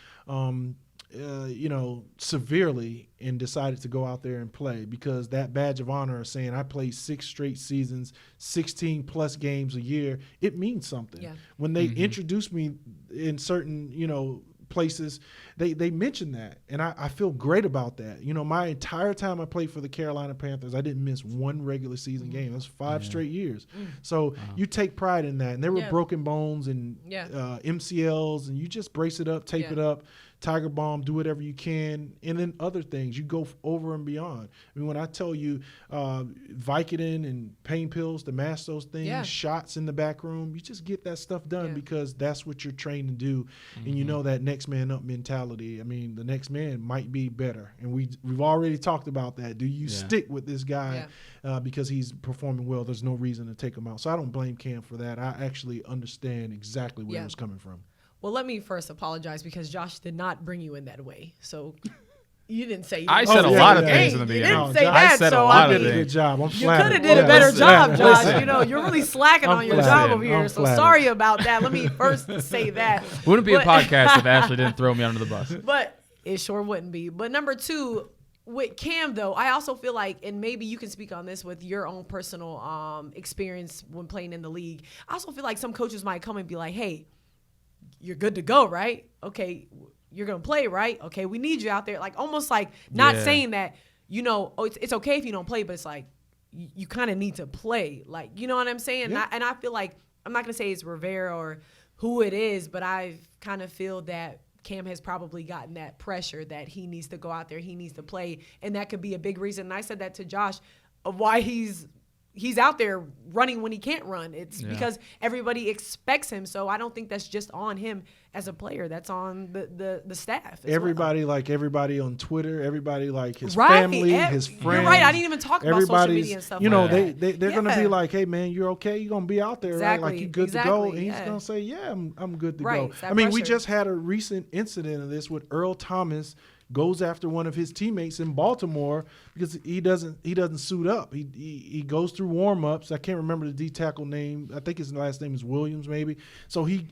G: Severely and decided to go out there and play because that badge of honor of saying I played 6 straight seasons, 16 plus games a year, it means something. Yeah. When they introduce me in certain, places, they mention that. And I feel great about that. My entire time I played for the Carolina Panthers, I didn't miss 1 regular season game. That's 5 straight years. So you take pride in that. And there were broken bones and MCLs, and you just brace it up, tape it up, Tiger Balm, do whatever you can, and then other things. You go over and beyond. I mean, when I tell you Vicodin and pain pills to mask those things, shots in the back room, you just get that stuff done because that's what you're trained to do, and you know that next man up mentality. I mean, the next man might be better, and we've already talked about that. Do you stick with this guy because he's performing well? There's no reason to take him out. So I don't blame Cam for that. I actually understand exactly where he was coming from.
C: Well, let me first apologize because Josh did not bring you in that way. So you didn't say.
B: I said a lot of things in the
C: You
B: beginning.
C: didn't say that.
B: I said
C: so
B: a lot
C: I
B: of
C: mean,
G: Good
B: things.
G: job. I'm
C: you
G: flattered.
C: could have did a better
B: listen,
C: job, Josh.
B: listen.
C: You know, you're really slacking
G: I'm
C: on your
G: flattered.
C: job over here.
G: I'm
C: So
G: flattered.
C: sorry about that. Let me first say that.
B: Wouldn't be a
C: But-
B: podcast if Ashley didn't throw me under the bus.
C: But it sure wouldn't be. But number two, with Cam though, I also feel like, and maybe you can speak on this with your own personal experience when playing in the league. I also feel like some coaches might come and be like, "Hey, you're good to go, right? Okay, you're gonna play, right? Okay, we need you out there." Like almost like not saying that, you know, oh, it's okay if you don't play, but it's like you kind of need to play. Like, you know what I'm saying?
G: Yeah.
C: And I feel like, I'm not gonna say it's Rivera or who it is, but I kind of feel that Cam has probably gotten that pressure that he needs to go out there, he needs to play, and that could be a big reason. And I said that to Josh of why he's out there running when he can't run. It's because everybody expects him. So I don't think that's just on him as a player. That's on the staff.
G: Everybody everybody on Twitter, everybody like his
C: Right.
G: family, his friends.
C: You're right. I didn't even talk about social
G: Everybody's,
C: media and stuff
G: you know,
C: like
G: they're
C: that.
G: gonna
C: Yeah.
G: be like, "Hey man, you're okay. You're gonna be out there, right? Like you good to go." And he's
C: yeah.
G: gonna say, "Yeah, I'm good to
C: Right,
G: go."
C: it's that
G: I mean, we
C: pressure.
G: just had a recent incident of this with Earl Thomas goes after one of his teammates in Baltimore because he doesn't suit up. He goes through warm-ups. I can't remember the D tackle name. I think his last name is Williams maybe. So he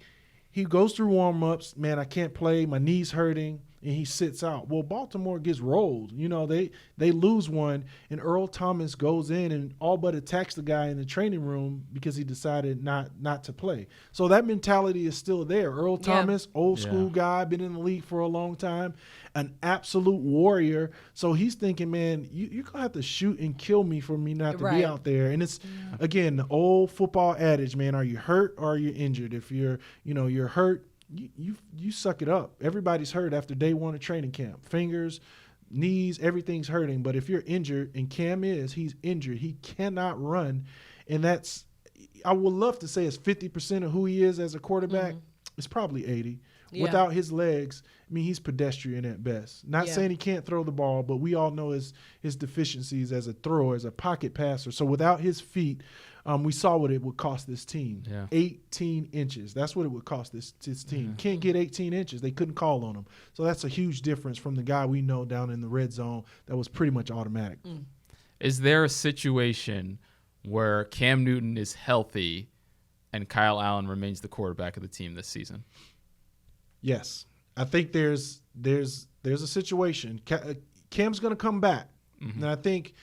G: goes through warm-ups. Man, I can't play. My knee's hurting. And he sits out. Well, Baltimore gets rolled. You know, they lose one, and Earl Thomas goes in and all but attacks the guy in the training room because he decided not to play. So that mentality is still there. Earl Thomas, old school guy, been in the league for a long time, an absolute warrior. So he's thinking, man, you're going to have to shoot and kill me for me not to be out there. And it's, again, the old football adage, man, are you hurt or are you injured? If you're hurt, you suck it up. Everybody's hurt after day one of training camp. Fingers, knees, everything's hurting. But if you're injured, and Cam he's injured. He cannot run. And that's, I would love to say it's 50% of who he is as a quarterback. It's probably 80.
C: Yeah.
G: Without his legs, I mean, he's pedestrian at best. Not saying he can't throw the ball, but we all know his deficiencies as a thrower, as a pocket passer. So without his feet, we saw what it would cost this team. 18 inches. That's what it would cost this team. Can't get 18 inches. They couldn't call on him. So that's a huge difference from the guy we know down in the red zone that was pretty much automatic.
B: Is there a situation where Cam Newton is healthy and Kyle Allen remains the quarterback of the team this season?
G: Yes. I think there's a situation. Cam's going to come back. And I think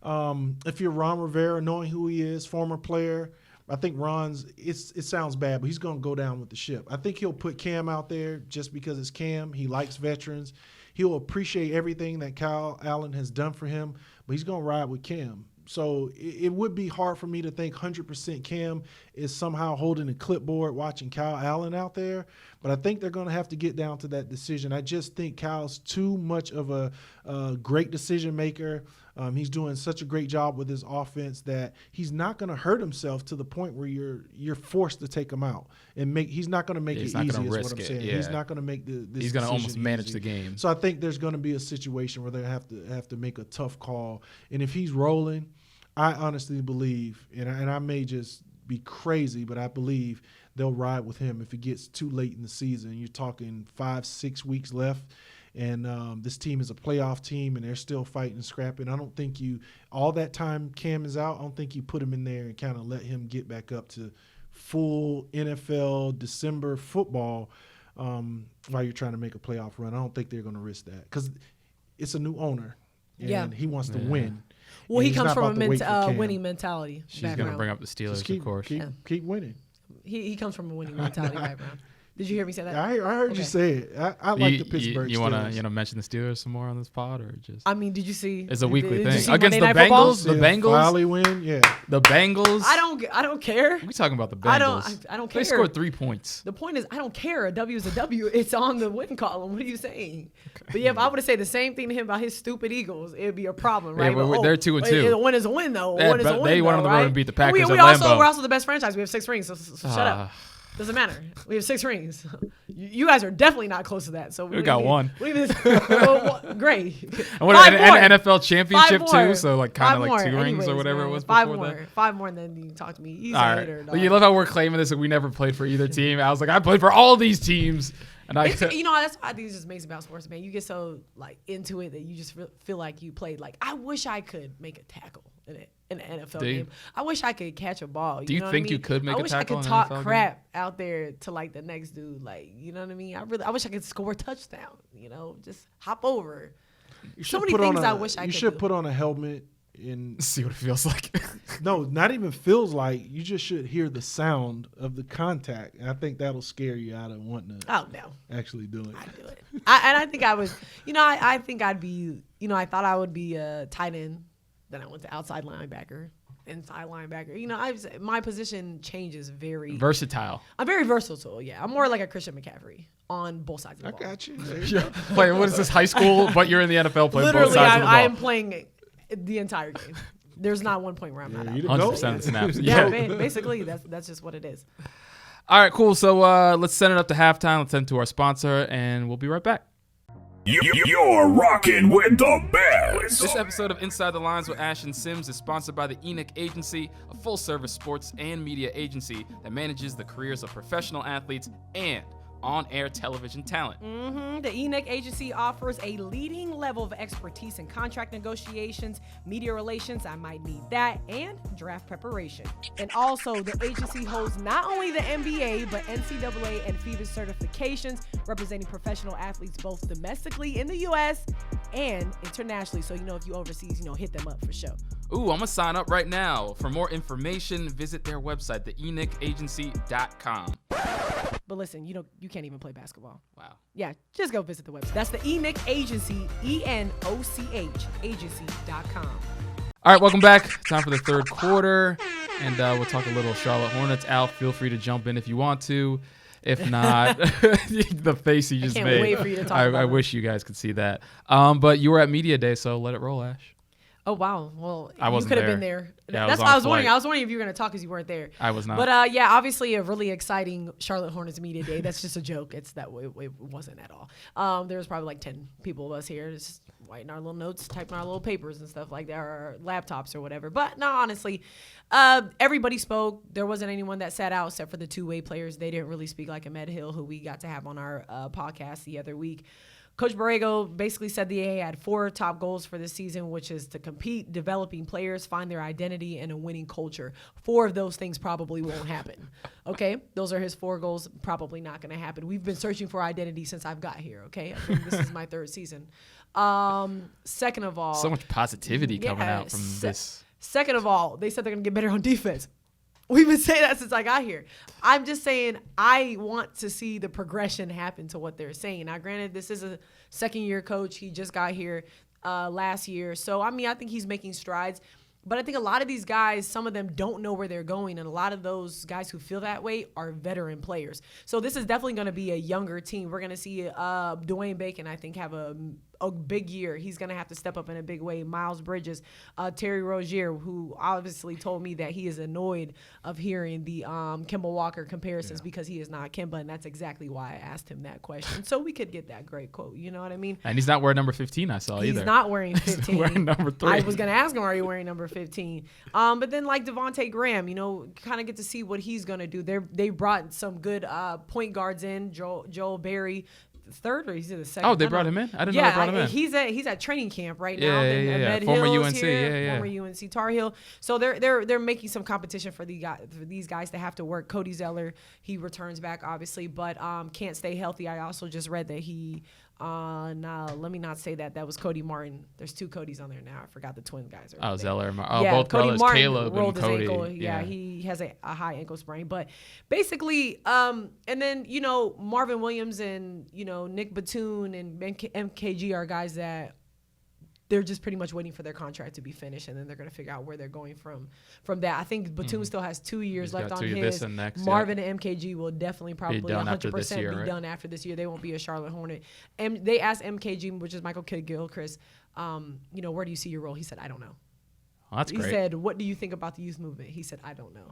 G: if you're Ron Rivera, knowing who he is, former player, I think Ron's, it sounds bad, but he's going to go down with the ship. I think he'll put Cam out there just because it's Cam. He likes veterans. He'll appreciate everything that Kyle Allen has done for him, but he's going to ride with Cam. So it would be hard for me to think 100% Cam is somehow holding a clipboard watching Kyle Allen out there. But I think they're going to have to get down to that decision. I just think Kyle's too much of a great decision maker. He's doing such a great job with his offense that he's not going to hurt himself to the point where you're forced to take him out and he's not going to make it easy. Is what I'm saying. He's not going to make this.
B: He's going to almost manage the game.
G: So I think there's going to be a situation where they have to make a tough call. And if he's rolling, I honestly believe, and I may just be crazy, but I believe they'll ride with him if it gets too late in the season. You're talking 5-6 weeks left. And this team is a playoff team, and they're still fighting and scrapping. I don't think all that time Cam is out, I don't think you put him in there and kind of let him get back up to full NFL December football while you're trying to make a playoff run. I don't think they're going to risk that because it's a new owner, and he wants to win.
C: Well,
G: and
C: he comes from
G: a
C: winning mentality.
B: She's going to bring up the Steelers, of course.
G: Keep winning.
C: He comes from a winning mentality background. Did you hear me say that?
G: I heard you say it. I like the Pittsburgh Steelers.
B: You want to mention the Steelers some more on this pod, or just?
C: I mean, did you see?
B: It's a weekly
C: did you
B: thing
C: see
B: against
C: Monday
B: the
C: Night Football?
B: Bengals. The Bengals
G: finally win. Yeah,
B: the Bengals.
C: I don't care.
B: We talking about the Bengals?
C: I don't care.
B: They scored 3 points.
C: The point is, I don't care. A W is a W. It's on the win column. What are you saying? Okay. But yeah, if I would have said the same thing to him about his stupid Eagles, it'd be a problem, right?
B: Yeah, they're 2-2.
C: A win is a win, though.
B: They went on the road and beat the Packers at
C: we're
B: Lambeau.
C: also the best franchise. We have 6 rings. So shut up. Doesn't matter. We have 6 rings. You guys are definitely not close to that. So
B: we got one.
C: Great.
B: And what an NFL championship too. So like kind of like 2 rings
C: Anyways,
B: or whatever
C: man,
B: it was
C: 5
B: before
C: more.
B: that.
C: 5 more, and then you can talk to me. He's
B: All
C: a
B: right.
C: hater.
B: Well, you love how we're claiming this and we never played for either team. I was like, I played for all these teams. And
C: that's what I think is just amazing about sports, man. You get so like into it that you just feel like you played. Like, I wish I could make a tackle in an NFL game. I wish I could catch a ball.
B: Do you think you could make a tackle in an NFL game?
C: I wish I could talk crap out there to like the next dude. Like, you know what I mean? I wish I could score a touchdown. You know, just hop over. So many things I wish I could.
G: You should put on a helmet and
B: see what it feels like.
G: No, not even feels like. You just should hear the sound of the contact. And I think that'll scare you out of wanting to actually do it.
C: I'd do it. I think I would, I think I'd be, I thought I would be a tight end. Then I went to outside linebacker, inside linebacker. My position changes very.
B: Versatile.
C: I'm very versatile, yeah. I'm more like a Christian McCaffrey on both sides of the ball.
G: I got you.
B: Wait, what is this, high school? But you're in the NFL playing both sides of the ball.
C: I am playing the entire game. There's not one point where I'm not out.
B: 100% of the snaps.
C: Yeah, basically, that's just what it is.
B: All right, cool. So let's send it up to halftime. Let's send it to our sponsor, and we'll be right back.
A: You're rocking with the best.
B: This episode of Inside the Lines with Ash and Sims is sponsored by the Enoch Agency, a full-service sports and media agency that manages the careers of professional athletes and on-air television talent.
C: The Enoch Agency offers a leading level of expertise in contract negotiations, media relations, I might need that, and draft preparation. And also, the agency holds not only the NBA, but NCAA and FIBA certifications, representing professional athletes both domestically in the U.S. and internationally. So, if you overseas, hit them up for sure.
B: Ooh, I'm going to sign up right now. For more information, visit their website, theenochagency.com.
C: But listen, you can't even play basketball.
B: Wow.
C: Yeah, just go visit the website. That's the Enoch Agency, ENOCH, agency.com.
B: All right, welcome back. Time for the third quarter, and we'll talk a little Charlotte Hornets. Al, feel free to jump in if you want to. If not, the face you just made.
C: I can't wait for you to talk about
B: I wish you guys could see that. But you were at Media Day, so let it roll, Ash.
C: Oh, wow. Well,
B: you
C: could have been there.
B: Yeah,
C: that's what I was wondering. I was wondering if you were going to talk because you weren't there.
B: I was not.
C: But, obviously a really exciting Charlotte Hornets Media Day. That's just a joke. It's that way. It wasn't at all. There was probably like 10 people of us here just writing our little notes, typing our little papers and stuff like that, or laptops or whatever. But, no, honestly, everybody spoke. There wasn't anyone that sat out except for the two-way players. They didn't really speak like Ahmed Hill, who we got to have on our podcast the other week. Coach Borrego basically said the AA had 4 top goals for this season, which is to compete, developing players, find their identity, and a winning culture. 4 of those things probably won't happen. Okay? Those are his 4 goals. Probably not going to happen. We've been searching for identity since I've got here, okay? I think this is my 3rd season. Second of all.
B: So much positivity coming out from this.
C: Second of all, they said they're going to get better on defense. We've been saying that since I got here. I'm just saying I want to see the progression happen to what they're saying. Now, granted, this is a second-year coach. He just got here last year. So, I think he's making strides. But I think a lot of these guys, some of them don't know where they're going. And a lot of those guys who feel that way are veteran players. So this is definitely going to be a younger team. We're going to see Dwayne Bacon, I think, have a big year. He's going to have to step up in a big way. Miles Bridges, Terry Rozier, who obviously told me that he is annoyed of hearing the Kemba Walker comparisons because he is not Kemba. And that's exactly why I asked him that question. So we could get that great quote. You know what I mean?
B: And he's not wearing number 15, I saw either.
C: He's not wearing 15.
B: He's wearing number 3.
C: I was going to ask him, are you wearing number 15? But then like Devontae Graham, kind of get to see what he's going to do. They brought some good point guards in, Joel Berry, third, or he's in the second.
B: Oh, they brought him in? I didn't know they brought him in.
C: He's at training camp right now.
B: Yeah. Former UNC,
C: former UNC Tar Heel. So they're making some competition for these guys to have to work. Cody Zeller, he returns back obviously, but can't stay healthy. I also just read that he let me not say that. That was Cody Martin. There's 2 Codys on there now. I forgot the twin guys.
B: Zeller.
C: Cody
B: Both brothers,
C: Martin
B: Caleb
C: rolled
B: and Cody.
C: His ankle. Yeah, he has a high ankle sprain. But basically, and then, Marvin Williams and, Nick Batum and MKG are guys that they're just pretty much waiting for their contract to be finished, and then they're going to figure out where they're going from that. I think Batum still has 2 years left on his. Marvin and MKG will definitely probably 100% be done after this year. They won't be a Charlotte Hornet. And they asked MKG, which is Michael Kidd-Gilchrist, where do you see your role? He said, I don't know.
B: Oh, that's great.
C: He said, what do you think about the youth movement? He said, I don't know.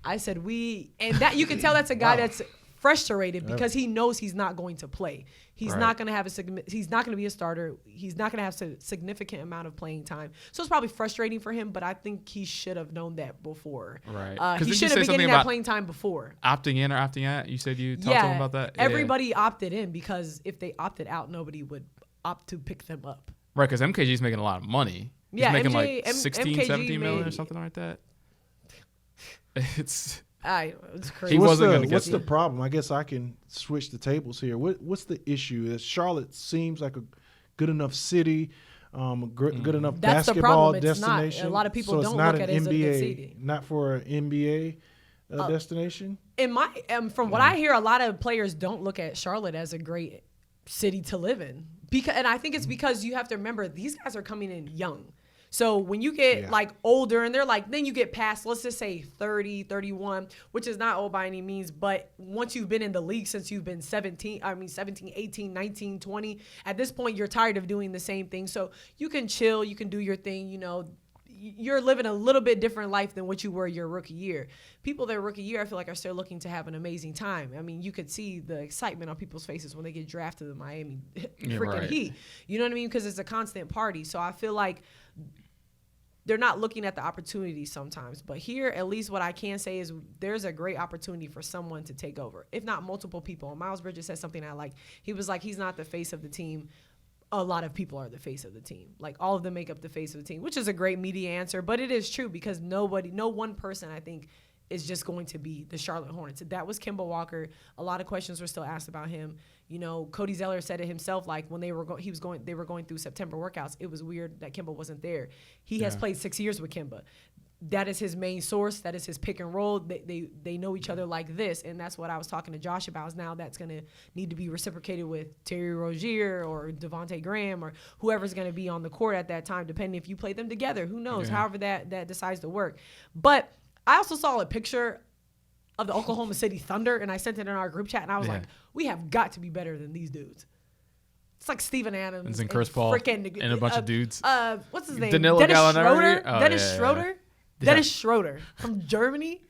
C: I said and that you can tell that's a guy that's frustrated because he knows he's not going to play. He's not going to have he's not going to be a starter. He's not going to have a significant amount of playing time. So it's probably frustrating for him, but I think he should have known that before.
B: Right.
C: He should have been getting that playing time before.
B: Opting in or opting out? You said you talked to him about that?
C: Everybody opted in because if they opted out, nobody would opt to pick them up.
B: Right, because MKG's making a lot of money. He's making like 16,
C: MKG
B: 17 million or something like that. It's
C: crazy.
B: He wasn't going to get
G: What's the problem? I guess I can switch the tables here. What's the issue? Charlotte seems like a good enough city, good enough basketball destination.
C: Not. A lot of people don't look at it as a good city.
G: Not for an NBA destination.
C: From what I hear, a lot of players don't look at Charlotte as a great city to live in. And I think it's because you have to remember these guys are coming in young. So when you get like older and they're like, then you get past, let's just say 30, 31, which is not old by any means. But once you've been in the league since you've been 17, 18, 19, 20, at this point, you're tired of doing the same thing. So you can chill, you can do your thing, you're living a little bit different life than what you were your rookie year. People that rookie year, I feel like, are still looking to have an amazing time. I mean, you could see the excitement on people's faces when they get drafted to the Miami Heat. You know what I mean? Because it's a constant party. So I feel like they're not looking at the opportunity sometimes. But here, at least what I can say is there's a great opportunity for someone to take over, if not multiple people. And Miles Bridges said something I like. He was like, he's not the face of the team. A lot of people are the face of the team. Like, all of them make up the face of the team, which is a great media answer. But it is true because no one person, I think, is just going to be the Charlotte Hornets. That was Kemba Walker. A lot of questions were still asked about him. Cody Zeller said it himself, like when they were going through September workouts, it was weird that Kemba wasn't there. He has played 6 years with Kemba. That is his main source. That is his pick and roll. They know each other like this, and that's what I was talking to Josh about. Is now that's going to need to be reciprocated with Terry Rozier or Devontae Graham or whoever's going to be on the court at that time, depending if you play them together. Who knows? Yeah. However that decides to work. But I also saw a picture of the Oklahoma City Thunder, and I sent it in our group chat, and I was like, we have got to be better than these dudes. It's like Steven Adams
B: and Chris Paul and a bunch of dudes.
C: What's his name?
B: Danilo Gallinari.
C: Dennis Schroeder. Dennis Schroeder from Germany.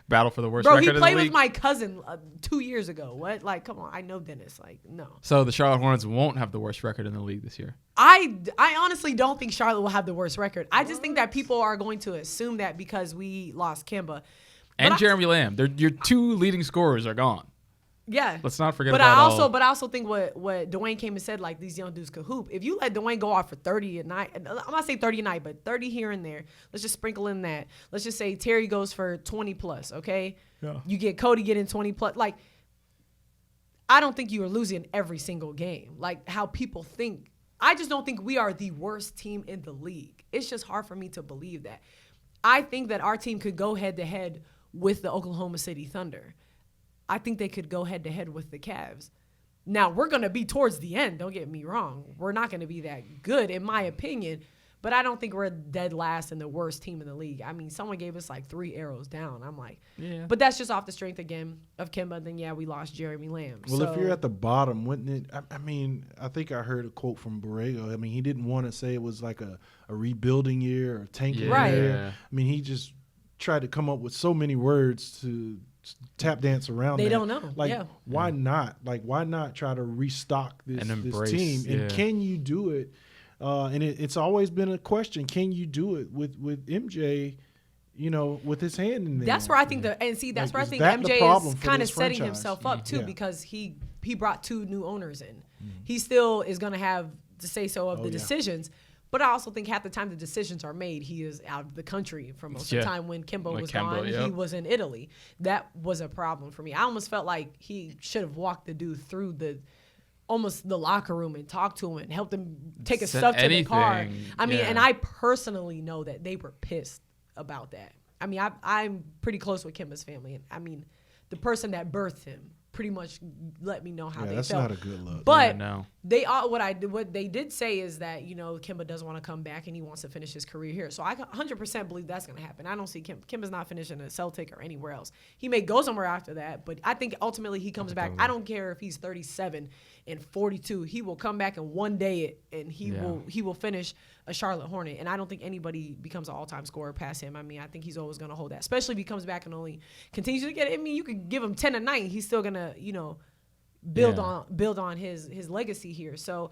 B: Battle for the worst record in the league.
C: Bro, he played with my cousin 2 years ago. What? Like, come on. I know Dennis. Like, no.
B: So the Charlotte Hornets won't have the worst record in the league this year.
C: I honestly don't think Charlotte will have the worst record. I just think that people are going to assume that because we lost Kemba.
B: And Jeremy Lamb. Your two leading scorers are gone.
C: Yeah.
B: Let's not forget
C: but
B: about
C: But I also think what Dwayne came and said, like, these young dudes could hoop. If you let Dwayne go off for 30 a night, I'm not saying 30 a night, but 30 here and there. Let's just sprinkle in that. Let's just say Terry goes for 20 plus, okay? Yeah. You get Cody getting 20 plus. Like, I don't think you are losing every single game. Like, how people think. I just don't think we are the worst team in the league. It's just hard for me to believe that. I think that our team could go head-to-head with the Oklahoma City Thunder. I think they could go head-to-head with the Cavs. Now, we're going to be towards the end. Don't get me wrong. We're not going to be that good, in my opinion. But I don't think we're dead last and the worst team in the league. I mean, someone gave us like 3 arrows down. I'm like, yeah. But that's just off the strength, again, of Kemba. Then, yeah, we lost Jeremy Lamb.
G: Well, if you're at the bottom, wouldn't it? I mean, I think I heard a quote from Borrego. I mean, he didn't want to say it was like a rebuilding year or tanking year. I mean, he just tried to come up with so many words to tap dance around.
C: They don't know.
G: Like, why not? Like, why not try to restock this team? And can you do it? And it's always been a question. Can you do it with MJ, with his hand in there?
C: That's where I think where I think MJ is kind of setting himself up too, because he brought 2 new owners in. He still is going to have the say-so of the decisions. But I also think half the time the decisions are made, he is out of the country for most of the time. When Kemba was gone, he was in Italy. That was a problem for me. I almost felt like he should have walked the dude through almost the locker room and talked to him and helped him take his stuff to the car. I mean, and I personally know that they were pissed about that. I mean, I'm pretty close with Kemba's family. And I mean, the person that birthed him pretty much let me know how they felt.
G: That's not a good look.
C: But What they did say is that, Kemba doesn't want to come back and he wants to finish his career here. So I 100% believe that's going to happen. I don't see Kemba's not finishing a Celtic or anywhere else. He may go somewhere after that, but I think ultimately he comes back. I don't care if he's 37 and 42. He will come back and one day and he will finish a Charlotte Hornet. And I don't think anybody becomes an all-time scorer past him. I mean, I think he's always going to hold that, especially if he comes back and only continues to get it. I mean, you could give him 10 a night. He's still going to, build on his legacy here. So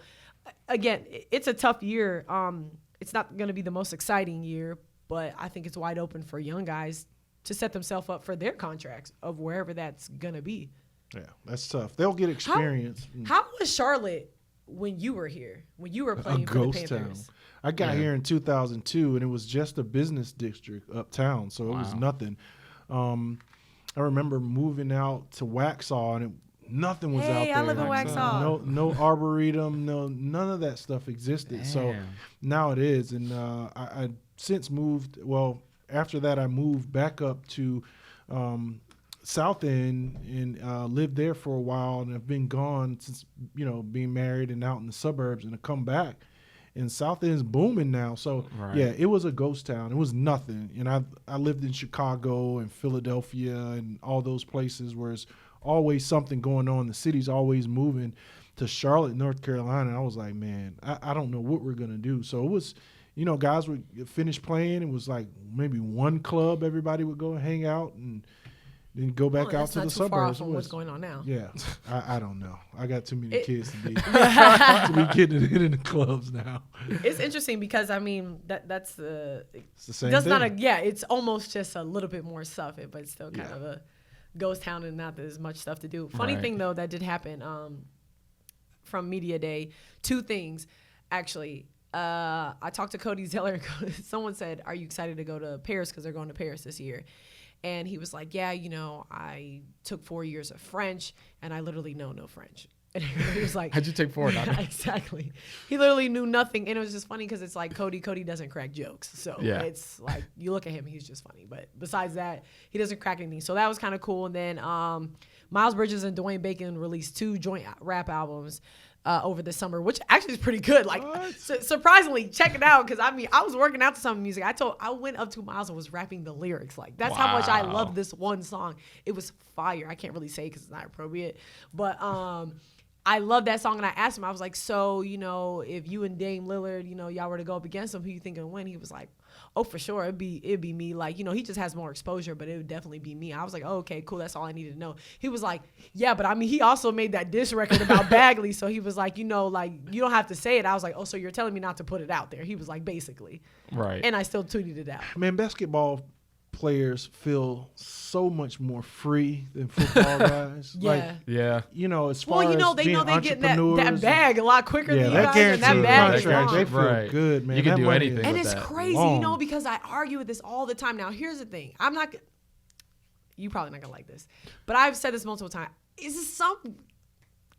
C: again, it's a tough year. It's not going to be the most exciting year, but I think it's wide open for young guys to set themselves up for their contracts of wherever that's going to be.
G: Yeah, that's tough. They'll get experience.
C: How was Charlotte when you were here? When you were playing for the Panthers?
G: Town. I got here in 2002 and it was just a business district uptown, so it was nothing. I remember moving out to Waxhaw and nothing was out there.
C: I live in Waxhaw.
G: No arboretum, none of that stuff existed.
B: Damn.
G: So now it is. And I since moved, after that I moved back up to South End and lived there for a while, and I've been gone since, being married and out in the suburbs, and I come back. And South End's booming now. So, it was a ghost town. It was nothing. And I lived in Chicago and Philadelphia and all those places where it's always something going on. The city's always moving. To Charlotte, North Carolina, I was like, man, I don't know what we're going to do. So it was, guys would finish playing. It was like maybe one club everybody would go hang out and then go back out to the suburbs.
C: Far off from what's going on now.
G: Yeah, I don't know. I got too many kids to be getting it in the clubs now.
C: It's interesting because I mean that's
G: it's the same
C: that's
G: thing.
C: It's almost just a little bit more stuff, but it's still kind of a ghost town and not as much stuff to do. Funny thing though that did happen from Media Day. Two things actually. I talked to Cody Zeller. Someone said, "Are you excited to go to Paris?" Because they're going to Paris this year. And he was like, yeah, I took 4 years of French, and I literally know no French. And he was like,
B: how'd you take 4?
C: Yeah, exactly. He literally knew nothing. And it was just funny because it's like Cody doesn't crack jokes. So it's like you look at him, he's just funny. But besides that, he doesn't crack anything. So that was kind of cool. And then Miles Bridges and Dwayne Bacon released 2 joint rap albums over the summer, which actually is pretty good. Like, surprisingly, check it out. Because, I was working out to some music. I went up to Miles and was rapping the lyrics. Like, that's how much I love this one song. It was fire. I can't really say because it's not appropriate. But I love that song. And I asked him, I was like, so, if you and Dame Lillard, y'all were to go up against him, who you think would win? He was like, oh, for sure. It'd be me. Like, he just has more exposure, but it would definitely be me. I was like, oh, okay, cool. That's all I needed to know. He was like, yeah, but he also made that diss record about Bagley. So he was like, you don't have to say it. I was like, oh, so you're telling me not to put it out there. He was like, basically.
B: Right.
C: And I still tweeted it out.
G: Man, basketball players feel so much more free than football guys. As far as
C: they
G: being
C: know they get that bag a lot quicker than you
G: that
C: guys, and that bag is
G: contract,
C: long.
G: they feel good, man.
B: You can
G: that
B: do anything.
C: And
B: with
C: it's
B: that.
C: crazy, because I argue with this all the time. Now, here's the thing. You probably not gonna like this, but I've said this multiple times. Is this something?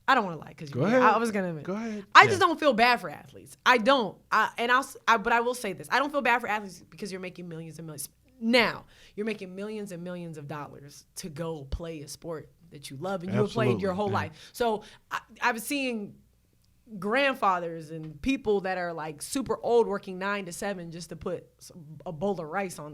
C: I don't want to lie because I was gonna admit.
G: Go ahead.
C: I just don't feel bad for athletes. I don't. But I will say this. I don't feel bad for athletes because you're making millions and millions. Now, you're making millions and millions of dollars to go play a sport that you love and you have played your whole life. So I've seen grandfathers and people that are like super old working 9 to 7 just to put a bowl of rice on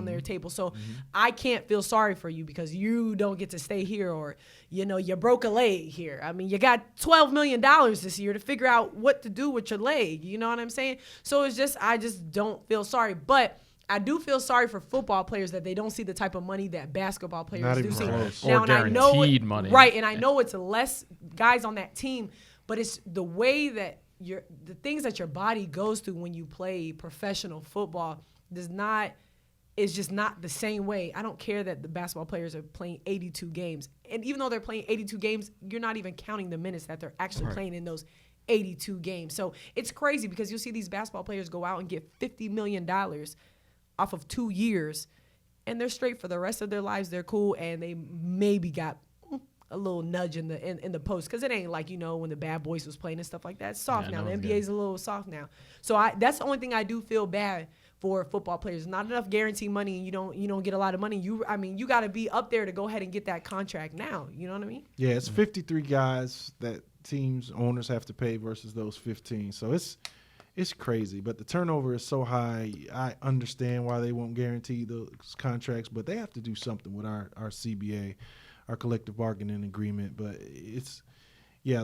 C: their table. So I can't feel sorry for you because you don't get to stay here, or you broke a leg here. I mean, you got $12 million this year to figure out what to do with your leg. You know what I'm saying? So I just don't feel sorry. But I do feel sorry for football players that they don't see the type of money that basketball players do see.
B: Or guaranteed money.
C: Right, and I know it's less guys on that team, but it's the way that the things that your body goes through when you play professional football is just not the same way. I don't care that the basketball players are playing 82 games. And even though they're playing 82 games, you're not even counting the minutes that they're actually playing in those 82 games. So it's crazy because you'll see these basketball players go out and get $50 million off of 2 years, and they're straight for the rest of their lives. They're cool, and they maybe got a little nudge in the post, because it ain't like when the Bad Boys was playing and stuff like that. It's soft now. The NBA's a little soft now. So that's the only thing I do feel bad for football players. Not enough guarantee money, and you don't get a lot of money. You got to be up there to go ahead and get that contract now. You know what I mean?
G: Yeah, it's 53 guys that teams owners have to pay versus those 15. So it's crazy. But the turnover is so high. I understand why they won't guarantee those contracts, but they have to do something with our CBA, our collective bargaining agreement. But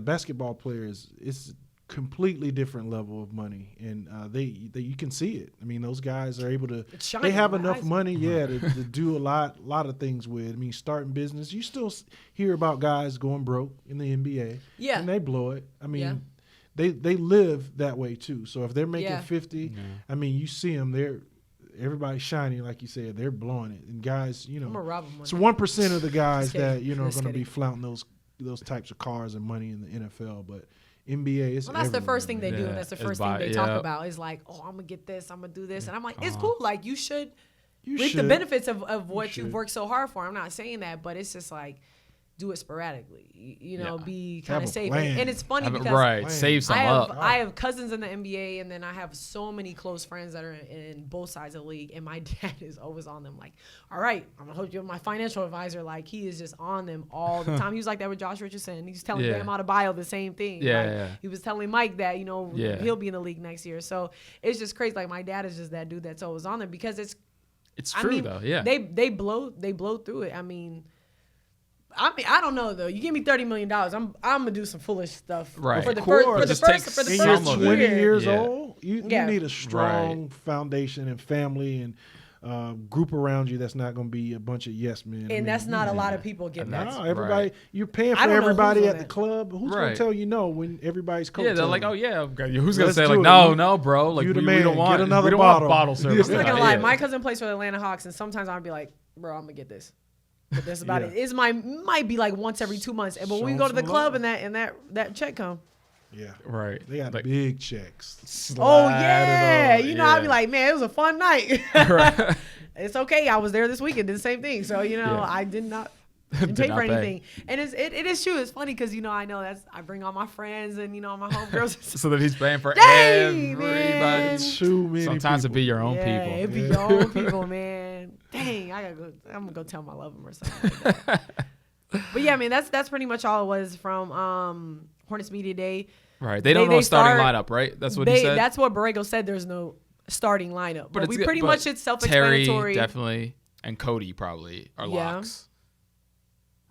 G: basketball players, it's completely different level of money, and they you can see it. I mean, those guys are able to. They have enough money, to do a lot of things with. I mean, starting business. You still hear about guys going broke in the NBA, and they blow it. I mean, they live that way too. So if they're making 50, I mean, you see them. Everybody's shining, like you said. They're blowing it, and guys,
C: I'm gonna rob them.
G: It's 1% of the guys that are going to be flaunting those types of cars and money in the NFL, but NBA is
C: that's the first thing they do, and that's the first thing they talk about is like, oh, I'm gonna get this, I'm gonna do this, and I'm like, it's cool. Like you should reap the benefits of what you've worked so hard for. I'm not saying that, but it's just like, do it sporadically, be kind of safe. And it's funny because
B: save some up.
C: I have cousins in the NBA, and then I have so many close friends that are in both sides of the league, and my dad is always on them like, all right, I'm going to hook you up with my financial advisor. Like, he is just on them all the time. He was like that with Josh Richardson. He's telling Bam Adebayo the same thing. He was telling Mike that, he'll be in the league next year. So it's just crazy. Like, my dad is just that dude that's always on them because it's true, though. Yeah. They blow through it. I mean, I don't know though. You give me $30 million, I'm gonna do some foolish stuff.
B: Right.
C: For the first
G: you're 20 years
B: Yeah.
G: old. You need a strong foundation and family and group around you that's not going to be a bunch of yes men.
C: And that's not a lot of people get that.
G: No, everybody. You're paying for everybody at the club. Who's going to tell you no when everybody's coaching?
B: Yeah, they're like, oh yeah, who's going to say like no, bro? Like
G: you the
B: we
G: man.
B: don't want
G: get another
B: we don't
G: bottle.
B: want bottle service.
C: I'm not gonna lie. My cousin plays for the Atlanta Hawks, and sometimes I'll be like, bro, I'm gonna get this. But that's about it. It's might be like once every 2 months. But when we go to the club and that check come.
G: Yeah.
B: Right.
G: They got big checks.
C: Oh yeah. I'll be like, man, it was a fun night. It's okay. I was there this weekend, did the same thing. So, I didn't pay for anything. And it is true. It's funny because, I know I bring all my friends and, my homegirls.
B: So that he's paying for
C: Dang,
B: everybody.
C: Man.
G: Too many
B: Sometimes
G: people.
B: it be your own people.
C: It be your own people, man. Dang, I'm going to go tell them I love them or something like that. But yeah, I mean, that's pretty much all it was from Hornets Media Day.
B: Right. They don't know a starting lineup, right? That's what he said?
C: That's what Borrego said. There's no starting lineup. But we pretty much, it's self-explanatory.
B: Terry, definitely, and Cody probably are locks.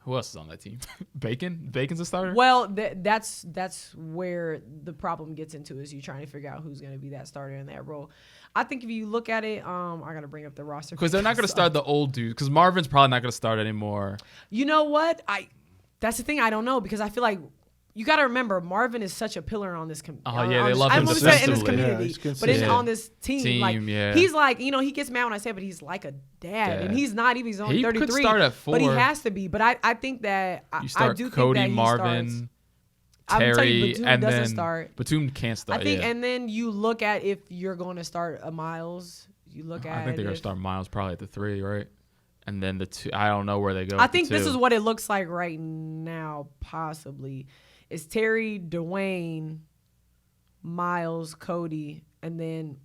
B: Who else is on that team? Bacon? Bacon's a starter?
C: Well, that's where the problem gets into is you trying to figure out who's going to be that starter in that role. I think if you look at it, I got to bring up the roster.
B: Because they're not going to start the old dude. Because Marvin's probably not going to start anymore.
C: You know what? That's the thing. I don't know because I feel like you got to remember Marvin is such a pillar on this community.
B: Oh, yeah, they love him
C: in this community, but on this team. Like, he's like, he gets mad when I say it, but he's like a dad. And he's not even, he's only 33. He could start at 4. But he has to be. But I think that, I do
B: Cody,
C: think that
B: Marvin,
C: starts.
B: Terry,
C: and then
B: Batum can't start.
C: I think, and then you look at if you're going to start a Miles. You look at.
B: I think they're going to start Miles probably at the 3, right? And then the 2. I don't know where they go.
C: I think this is what it looks like right now. Possibly, it's Terry, Dwayne, Miles, Cody, and then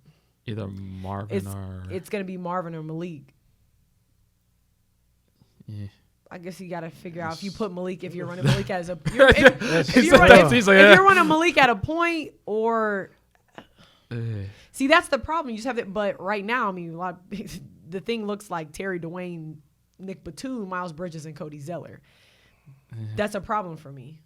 B: either Marvin or
C: it's going to be Marvin or Malik.
B: Yeah.
C: I guess you got to figure out if you put Malik, if you're running Malik as a, if you're running Malik at a point or see, that's the problem. You just have it. But right now, I mean, the thing looks like Terry, Dwayne, Nick Batum, Miles Bridges, and Cody Zeller. That's a problem for me.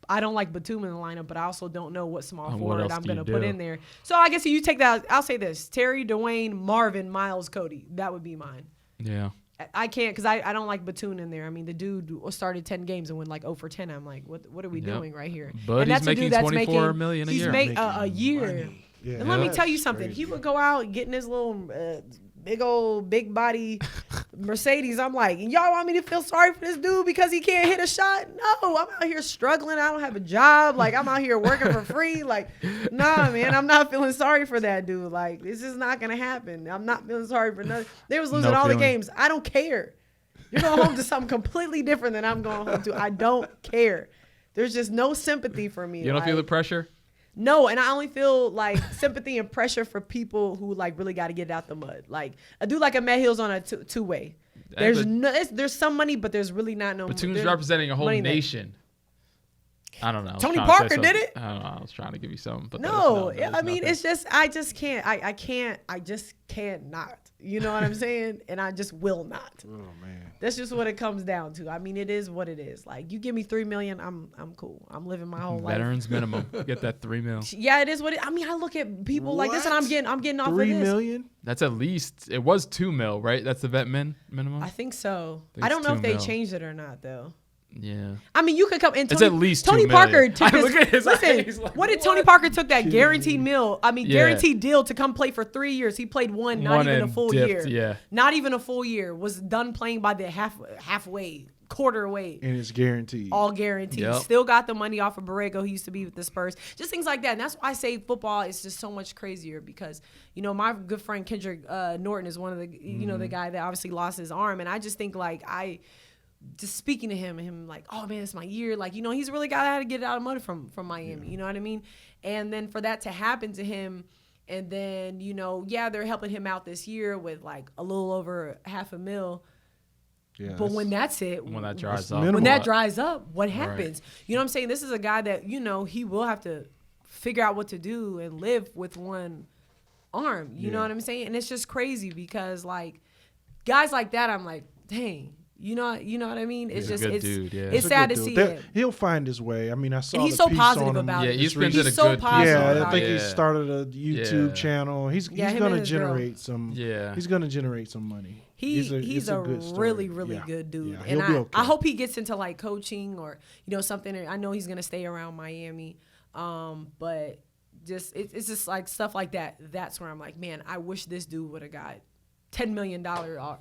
C: I don't like Batum in the lineup, but I also don't know what small forward I'm going to put in there. So I guess if you take that, I'll say this: Terry, Dwayne, Marvin, Miles, Cody. That would be mine.
B: Yeah.
C: I can't because I don't like Batum in there. I mean, the dude started 10 games and went like 0 for 10. I'm like, what are we doing right here?
B: But he's making $24 million a year.
C: He's a year. Yeah, and let me tell you something. Crazy. He would go out getting his little big body Mercedes. I'm like, y'all want me to feel sorry for this dude because he can't hit a shot? No, I'm out here struggling. I don't have a job. Like, I'm out here working for free. Like, nah, man, I'm not feeling sorry for that dude. Like, this is not going to happen. I'm not feeling sorry for nothing. They was losing all the games. I don't care. You're going home to something completely different than I'm going home to. I don't care. There's just no sympathy for me.
B: You don't feel the pressure?
C: No, and I only feel like sympathy and pressure for people who like really got to get out the mud. Like a dude like a Matt Hill's on a two-way. There's some money, but there's really not no.
B: Batum's representing a whole nation. I don't know.
C: Tony Parker did it.
B: I don't know. I was trying to give you something, but
C: no. I mean, it's just I just can't. I just can't not. You know what I'm saying? And I just will not.
G: Oh man,
C: that's just what it comes down to. I mean, it is what it is. Like, you give me $3 million, I'm cool. I'm living my whole life.
B: Veterans minimum. Get that $3 million.
C: Yeah, it is what it. I mean, I look at people like this, and I'm getting off of this.
G: $3 million.
B: That's at least. It was $2 million, right? That's the vet minimum.
C: I think so. I don't know if they changed it or not though.
B: Yeah.
C: I mean, you could come and
B: it's at least
C: Tony
B: $2
C: Parker
B: million.
C: took
B: his
C: listen,
B: like,
C: what did Tony Parker took that guaranteed guaranteed deal to come play for 3 years? He played not even a full year.
B: Yeah.
C: Not even a full year. Was done playing by the halfway, quarter way.
G: And it's guaranteed.
C: All guaranteed.
B: Yep.
C: Still got the money off of Borrego. He used to be with the Spurs. Just things like that. And that's why I say football is just so much crazier because, you know, my good friend Kendrick Norton is one of the, you know, the guy that obviously lost his arm. And I just think like just speaking to him and him like, oh man, it's my year. Like, you know, he's really got to get it out of money from Miami. You know what I mean? And then for that to happen to him, and then, you know, they're helping him out this year with like a little over $500,000. Yeah, but when that's it,
B: when that dries
C: up, what happens? Right. You know what I'm saying? This is a guy that, you know, he will have to figure out what to do and live with one arm. You know what I'm saying? And it's just crazy because like guys like that, I'm like, dang. You know what I mean? It's just it's sad to see it.
G: He'll find his way. I mean, I saw
C: and he's
G: the
C: so
G: piece
C: positive
G: on him.
C: about it.
B: He's been
C: so
B: good
C: positive.
G: Yeah, I think he started a YouTube channel. He's going to generate some.
B: Yeah,
G: he's going to generate some money.
C: He's a really good dude, and I hope he gets into like coaching or something. I know he's going to stay around Miami, but just it's just like stuff like that. That's where I'm like, man, I wish this dude would have got $10 million already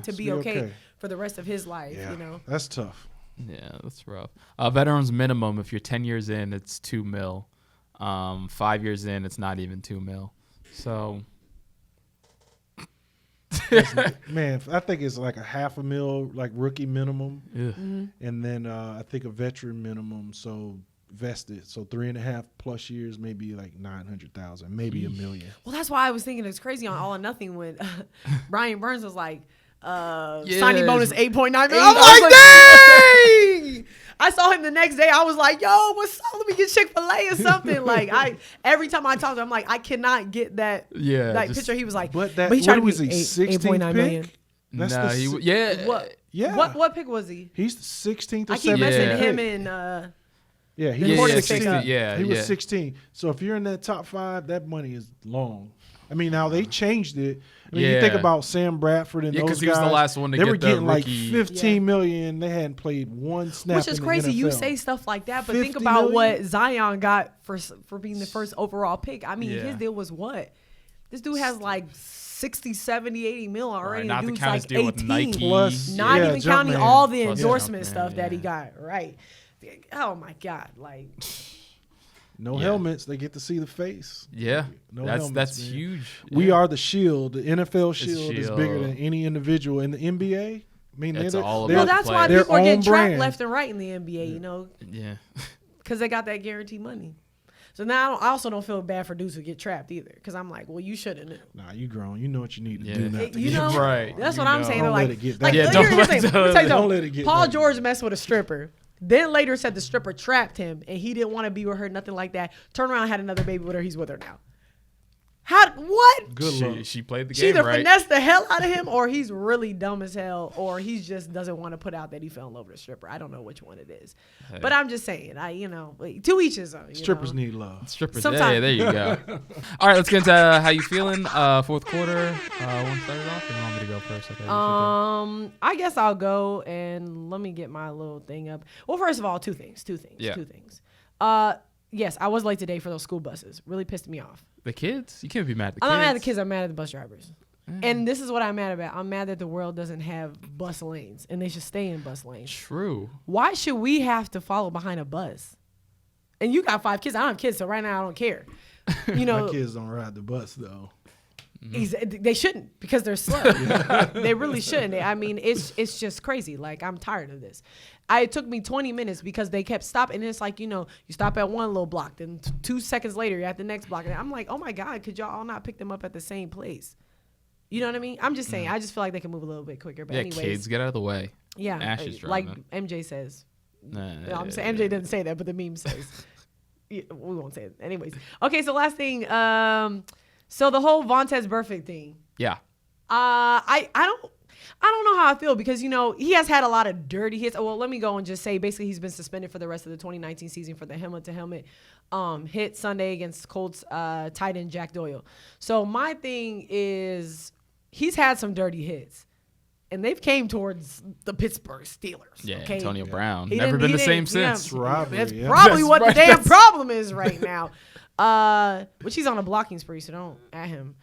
C: to be okay for the rest of his life.
G: Yeah,
C: you know,
G: that's tough.
B: Yeah, that's rough. Veterans minimum, if you're 10 years in, it's $2 million. 5 years in, it's not even $2 million. So,
G: man, I think it's like a $500,000 like rookie minimum, and then I think a veteran minimum. So vested, so 3.5 plus years, maybe like 900,000, maybe $1 million.
C: Well, that's why I was thinking it's crazy on All or Nothing when Brian Burns was like, signing bonus $8.9 million. I'm like, dang! I saw him the next day. I was like, yo, what's up? Let me get Chick-fil-A or something. Like, every time I talk to him, I'm like, I cannot get that picture. He was like,
G: but he
C: tried to
G: was he 16th pick?
C: What pick was he?
G: He's the 16th or 17th.
C: I keep messing him in.
G: He was 16.
B: He
G: was 16. So if you're in that top 5, that money is long. I mean, now they changed it. I mean, you think about Sam Bradford and those guys.
B: He was the last one to
G: they
B: get
G: were getting
B: the
G: like
B: rookie.
G: $15 million. They hadn't played one snap.
C: Which is crazy.
G: In the
C: You
G: NFL.
C: say stuff like that, but think about what Zion got for being the first overall pick. I mean, his deal was what? This dude has like 60, 70, 80 mil already.
B: Right,
C: the
B: not
C: dude's
B: to count
C: like
B: his deal
C: 18.
B: with Nike.
G: Plus,
C: not even counting all the endorsement stuff that he got. Right. Oh my God. Like.
G: No helmets. They get to see the face.
B: Yeah,
G: no
B: that's
G: helmets,
B: huge.
G: We are the shield. The NFL shield is bigger than any individual in the NBA. I mean,
B: it's all
C: well, that's why people are getting trapped
G: brand.
C: left and right in the NBA. You know.
B: Yeah.
C: Because they got that guaranteed money. So now I also don't feel bad for dudes who get trapped either. Because I'm like, well, you should have knew.
G: Nah, you grown. You know what you need to do now.
C: You know,
B: right?
C: That's what I'm saying.
G: Don't
C: like,
G: let it get
C: like,
G: don't let it get
C: Paul George messed with a stripper. Then later said the stripper trapped him and he didn't want to be with her, nothing like that. Turned around, had another baby with her. He's with her now. What?
G: Good luck.
B: She played the
C: She
B: game
C: either
B: right.
C: finessed the hell out of him or he's really dumb as hell or he just doesn't want to put out that he fell in love with a stripper. I don't know which one it is. Hey. But I'm just saying, to each his own.
G: Strippers need love.
B: Strippers, yeah, there you go. All right, let's get into how you feeling. Fourth quarter. Want to start it off or you want me to go first? Okay,
C: I guess I'll go and let me get my little thing up. Well, first of all, two things.
B: Yeah.
C: Two things. Yes, I was late today for those school buses. Really pissed me off.
B: The kids? You can't be mad at the kids.
C: I'm not mad at the kids. I'm mad at the bus drivers. And this is what I'm mad about. I'm mad that the world doesn't have bus lanes, and they should stay in bus lanes.
B: True.
C: Why should we have to follow behind a bus? And you got 5 kids. I don't have kids, so right now I don't care. You know,
G: my kids don't ride the bus though.
C: They shouldn't because they're slow. They really shouldn't. I mean, it's just crazy. Like, I'm tired of this. It took me 20 minutes because they kept stopping. And it's like, you stop at one little block, then 2 seconds later, you're at the next block. And I'm like, oh my God, could y'all all not pick them up at the same place? You know what I mean? I'm just saying, I just feel like they can move a little bit quicker. But anyways,
B: kids, get out of the way.
C: Yeah.
B: Ash is
C: like
B: driving.
C: MJ says, No, I'm saying MJ didn't say that, but the meme says. We won't say it. Anyways. Okay, so last thing. So the whole Vontaze Burfict thing.
B: Yeah.
C: I don't know how I feel because, he has had a lot of dirty hits. Well, let me go and just say basically he's been suspended for the rest of the 2019 season for the helmet-to-helmet hit Sunday against Colts tight end Jack Doyle. So my thing is he's had some dirty hits. And they've came towards the Pittsburgh Steelers.
B: Yeah,
C: okay?
B: Antonio Brown. Never been the same since.
C: That's probably what the damn problem is right now. But he's on a blocking spree, so don't at him.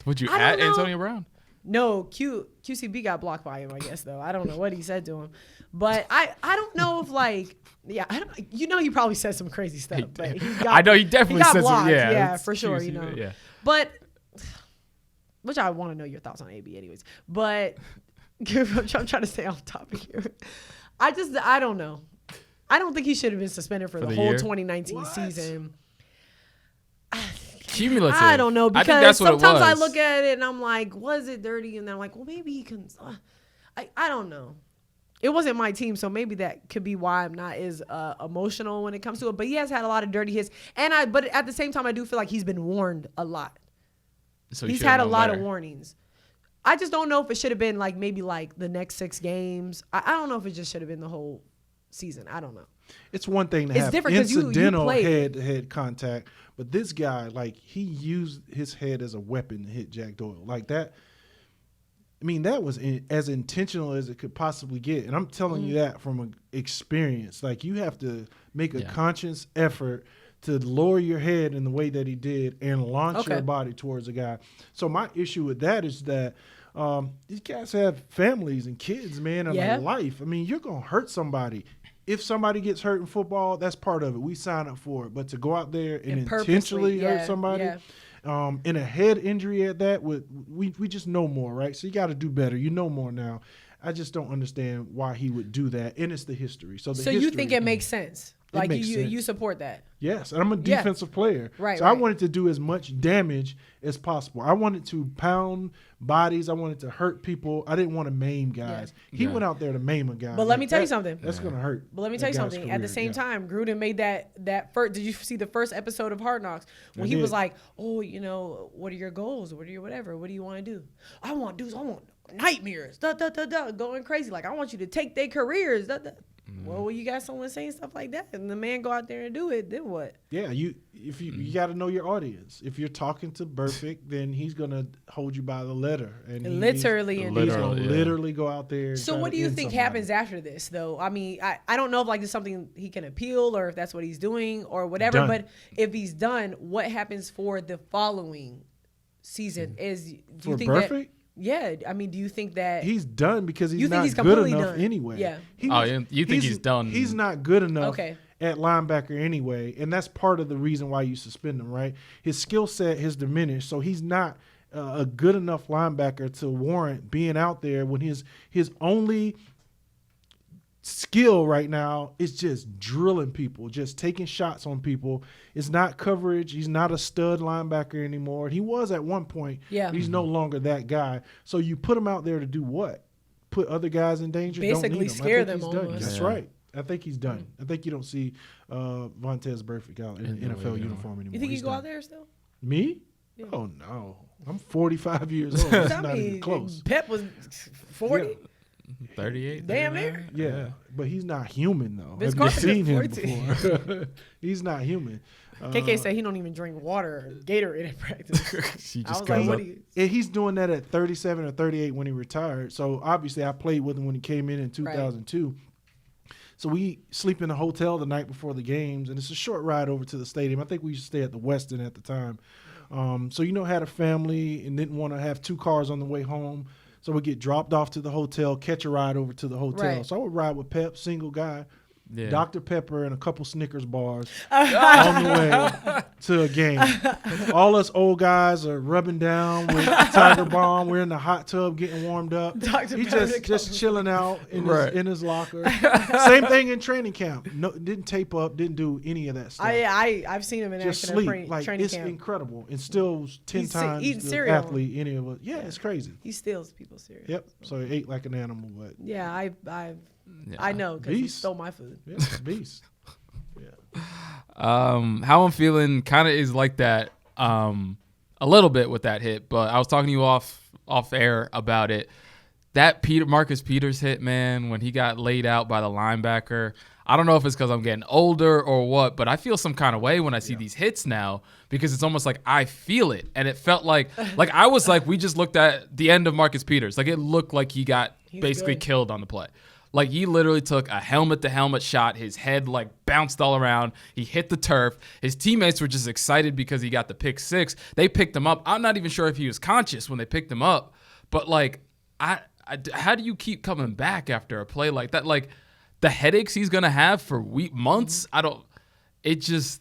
B: Would you at Antonio Brown?
C: No, QCB got blocked by him, I guess, though. I don't know what he said to him. But I don't know if, he probably said some crazy stuff. But
B: I know he definitely said
C: blocked.
B: some.
C: Yeah, for sure,
B: QCB, Yeah.
C: But... Which I want to know your thoughts on AB anyways. But I'm trying to stay off topic here. I don't know. I don't think he should have been suspended for the whole year? 2019 season.
B: Cumulative.
C: I don't know, because
B: I think that's what
C: sometimes
B: it
C: I
B: was.
C: look at it and I'm like, was it dirty? And then I'm like, well, maybe he can. I don't know. It wasn't my team, so maybe that could be why I'm not as emotional when it comes to it. But he has had a lot of dirty hits. But at the same time, I do feel like he's been warned a lot. So he's had a lot of warnings. I just don't know if it should have been maybe the next 6 games. I don't know if it just should have been the whole season. I don't know.
G: It's one thing to have incidental head-to-head contact, but this guy, he used his head as a weapon to hit Jack Doyle. That, I mean, that was as intentional as it could possibly get. And I'm telling you that from experience. You have to make a conscious effort to lower your head in the way that he did and launch your body towards a guy. So my issue with that is that these guys have families and kids, man, and a life. I mean, you're going to hurt somebody. If somebody gets hurt in football, that's part of it. We sign up for it. But to go out there and intentionally hurt somebody in a head injury at that, we just know more, right? So you got to do better. You know more now. I just don't understand why he would do that, and it's the history. So
C: you think it makes sense? You support that?
G: Yes, and I'm a defensive player.
C: Right.
G: So I wanted to do as much damage as possible. I wanted to pound bodies. I wanted to hurt people. I didn't want to maim guys. He went out there to maim a guy.
C: But let me tell you something.
G: That's going to hurt.
C: But let me tell you something. Career. At the same time, Gruden made that first. Did you see the first episode of Hard Knocks when he was like, "Oh, what are your goals? What are your whatever? What do you want to do? I want nightmares. Going crazy. I want you to take their careers. Well, you got someone saying stuff like that, and the man go out there and do it, then what? Yeah, you got to know your audience. If you're talking to Burfict, then he's gonna hold you by the letter, and he's gonna literally go out there. So, what do you think happens after this, though? I mean, I don't know if it's something he can appeal or if that's what he's doing or whatever. But if he's done, what happens for the following season? Do you think Burfict? That? Yeah, I mean, do you think that
G: he's done because he's not good enough anyway?
C: Yeah.
B: You think he's done?
G: He's not good enough at linebacker anyway, and that's part of the reason why you suspend him, right? His skill set has diminished, so he's not a good enough linebacker to warrant being out there when his only skill right now is just drilling people, just taking shots on people. It's not coverage. He's not a stud linebacker anymore. He was at one point.
C: Yeah.
G: He's no longer that guy. So you put him out there to do what? Put other guys in danger?
C: Basically
G: don't need him.
C: scare them almost.
G: That's right. I think he's done. I think you don't see Vontaze Burfict out in an NFL uniform anymore.
C: You think he'd go out there still?
G: Me? Yeah. Oh, no. I'm 45 years old. That's not even close.
C: Pep was 40?
B: Yeah. 38.
C: Damn near.
G: Yeah, but he's not human though. Have you seen him before? He's not human.
C: KK said he don't even drink water or Gatorade in practice.
B: He just comes up.
G: And he's doing that at 37 or 38 when he retired. So obviously I played with him when he came in 2002. Right. So we sleep in a hotel the night before the games, and it's a short ride over to the stadium. I think we used to stay at the Westin at the time. So had a family and didn't want to have 2 cars on the way home. So we get dropped off to the hotel, catch a ride over to the hotel.
C: Right.
G: So I would ride with Pep, single guy, Dr. Pepper, and a couple Snickers bars on the way to a game. All us old guys are rubbing down with Tiger Balm. We're in the hot tub getting warmed up. He's just chilling out in his locker. Same thing in training camp. No, didn't tape up, didn't do any of that stuff.
C: I've seen him in
G: just
C: action
G: sleep.
C: At training
G: it's
C: camp.
G: Incredible. And still 10 times
C: eating
G: the
C: cereal.
G: athlete any of us. Yeah, it's crazy.
C: He steals people's cereal.
G: Yep. So he ate like an animal, but
C: yeah,
B: Yeah.
C: I know because he stole my food.
G: Yeah, beast. Yeah.
B: How I'm feeling kind of is like that a little bit with that hit, but I was talking to you off air about it. That Marcus Peters hit, man, when he got laid out by the linebacker, I don't know if it's because I'm getting older or what, but I feel some kind of way when I see these hits now because it's almost like I feel it. And it felt like I was like, we just looked at the end of Marcus Peters. Like it looked like he got basically killed on the play. Like he literally took a helmet-to-helmet shot. His head like bounced all around. He hit the turf. His teammates were just excited because he got the pick six. They picked him up. I'm not even sure if he was conscious when they picked him up. But like, how do you keep coming back after a play like that? Like the headaches he's gonna have for months. It just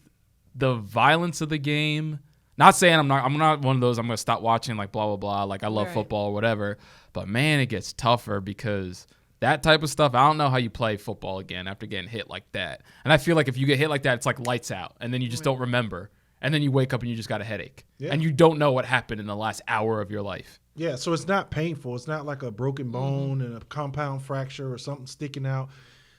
B: the violence of the game. Not saying I'm not one of those. I'm gonna stop watching like blah blah blah. Like I love football or whatever. But man, it gets tougher because that type of stuff, I don't know how you play football again after getting hit like that. And I feel like if you get hit like that, it's like lights out. And then you just don't remember. And then you wake up and you just got a headache. Yeah. And you don't know what happened in the last hour of your life.
G: Yeah, so it's not painful. It's not like a broken bone and a compound fracture or something sticking out.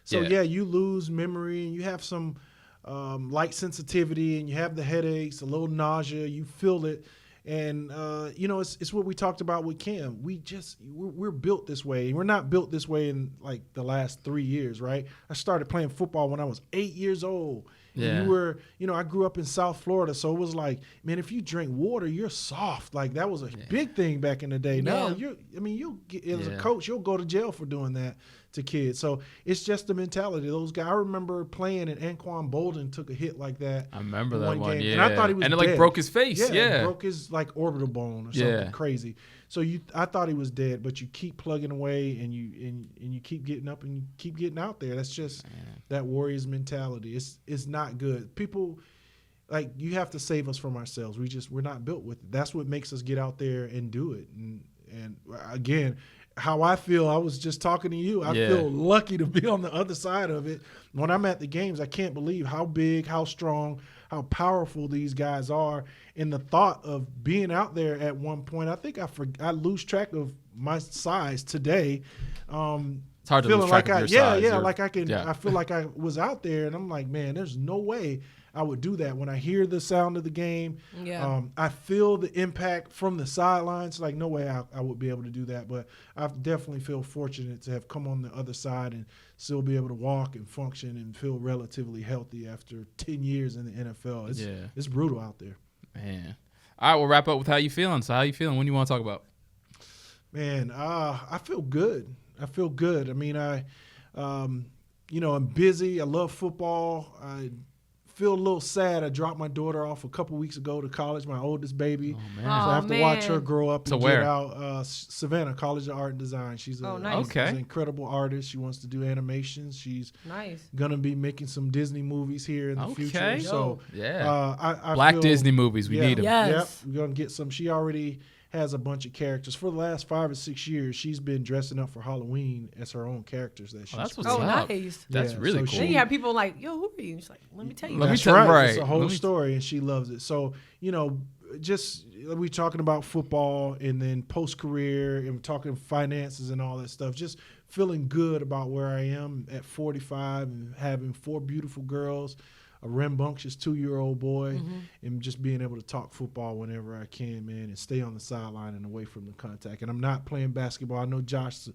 G: So, yeah, you lose memory and you have some light sensitivity and you have the headaches, a little nausea. You feel it. And, it's what we talked about with Cam. We're built this way. We're not built this way in, like, the last 3 years, right? I started playing football when I was 8 years old. Yeah. I grew up in South Florida, so it was like, man, if you drink water, you're soft. Like, that was a big thing back in the day. Now, as a coach, you'll go to jail for doing that to kids. So it's just the mentality. Those guys, I remember playing and Anquan Bolden took a hit like that.
B: I remember that one,
G: game. And I thought he was
B: dead. And it,
G: dead.
B: like, broke his face. Yeah.
G: It broke his, like, orbital bone or something crazy. So I thought he was dead, but you keep plugging away and you keep getting up and you keep getting out there. That's just that Warriors mentality. It's not good. People, like, you have to save us from ourselves. We're not built with it. That's what makes us get out there and do it. And again, how I feel, I was just talking to you. I feel lucky to be on the other side of it. When I'm at the games, I can't believe how big, how strong, how powerful these guys are. And the thought of being out there at one point, I think I lose track of my size today.
B: It's hard to lose track of your size.
G: I feel like I was out there, and I'm like, man, there's no way I would do that. When I hear the sound of the game, I feel the impact from the sidelines. Like, no way I would be able to do that. But I definitely feel fortunate to have come on the other side and still be able to walk and function and feel relatively healthy after 10 years in the NFL. It's brutal out there.
B: Man. All right, we'll wrap up with how you feeling. So how you feeling? What do you want to talk about?
G: Man, I feel good. I mean, I'm busy. I love football. I feel a little sad. I dropped my daughter off a couple weeks ago to college, my oldest baby.
B: Oh, man.
G: So I have to watch her grow up and
B: where?
G: get out. Savannah College of Art and Design. She's
C: nice.
G: She's an incredible artist. She wants to do animations. She's
C: nice.
G: Gonna be making some Disney movies here in the future. So I
B: Black
G: feel,
B: Disney movies. We need them.
C: Yes.
G: Yep, we're gonna get some. She already has a bunch of characters. For the last 5 or 6 years, she's been dressing up for Halloween as her own characters that she's
B: that's what's
C: up.
B: Nice. That's really cool.
C: Then you have people like, yo, who are you? She's like, let me tell you.
G: That's right. It's a whole story, and she loves it. So, just we talking about football and then post-career and talking finances and all that stuff. Just feeling good about where I am at 45 and having 4 beautiful girls, a rambunctious 2-year-old boy, and just being able to talk football whenever I can, man, and stay on the sideline and away from the contact. And I'm not playing basketball. I know Josh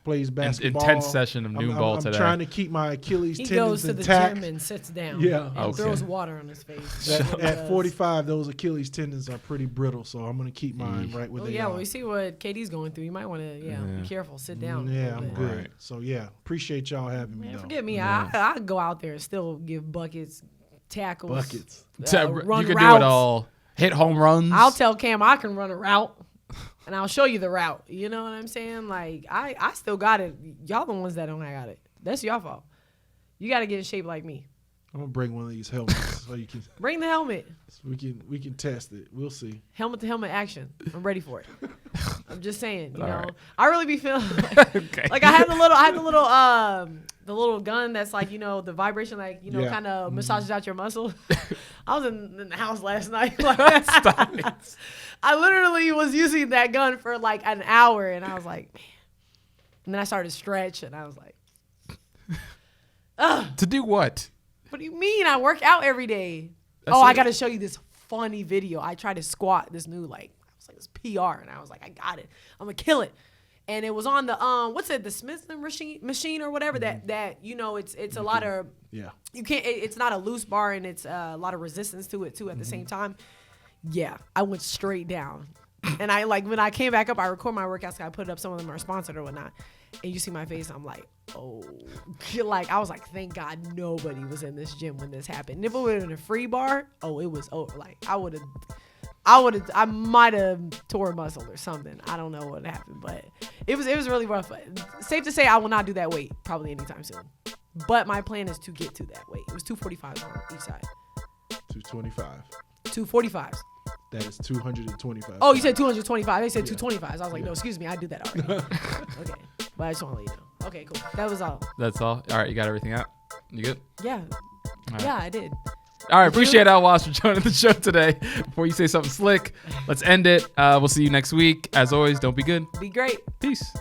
G: plays basketball.
B: Intense session of noon ball today.
G: I'm trying to keep my Achilles tendons
C: intact. He goes to
G: the
C: gym and sits down.
G: Yeah.
C: Throws water on his face.
G: At 45, those Achilles tendons are pretty brittle, so I'm going to keep mine right where they are.
C: Well, we see what KD's going through. You might want to, be careful. Sit down.
G: Yeah, I'm good. Right. So, appreciate y'all having me, though.
C: Forget me. I go out there and still give buckets, tackles, run
B: you can
C: routes.
B: do it all. Hit home runs.
C: I'll tell Cam I can run a route, and I'll show you the route. You know what I'm saying? Like, I still got it. Y'all the ones that don't got it. That's your fault. You got to get in shape like me.
G: I'm gonna bring one of these helmets so you can
C: bring the helmet.
G: So we can test it. We'll see.
C: Helmet to helmet action. I'm ready for it. I'm just saying, you know.
B: Right.
C: I really be feeling like I had the little gun that's like, the vibration, like, kind of massages out your muscle. I was in the house last night. Like,
B: Stop it.
C: I literally was using that gun for like an hour, and I was like, man. And then I started to stretch, and I was like,
B: To do what?
C: What do you mean? I work out every day.
B: That's
C: I
B: it.
C: got to show you this funny video. I tried to squat this new, like, I was like, it's PR. And I was like, I got it. I'm going to kill it. And it was on the, the Smith machine or whatever that, you know, it's a lot of, you can't, it's not a loose bar and it's a lot of resistance to it too at the same time. Yeah. I went straight down. And I when I came back up, I record my workouts. I put it up. Some of them are sponsored or whatnot. And you see my face. I'm like, oh, I was like, thank God nobody was in this gym when this happened. And if it would have been a free bar, it was over. Like I might have tore a muscle or something. I don't know what happened, but it was really rough. Safe to say, I will not do that weight probably anytime soon. But my plan is to get to that weight. It was 245s on each side.
G: 225.
C: 245s.
G: That is 225.
C: Oh, you said 225. They said 225s. I was like, no, excuse me. I did that already. Okay. But I just want to let you know. Okay, cool. That was all.
B: That's all. All right, you got everything out? You good?
C: Yeah.
B: Right.
C: Yeah, I did.
B: All right, appreciate Al Wallace for joining the show today. Before you say something slick, let's end it. We'll see you next week. As always, don't be good.
C: Be great.
B: Peace.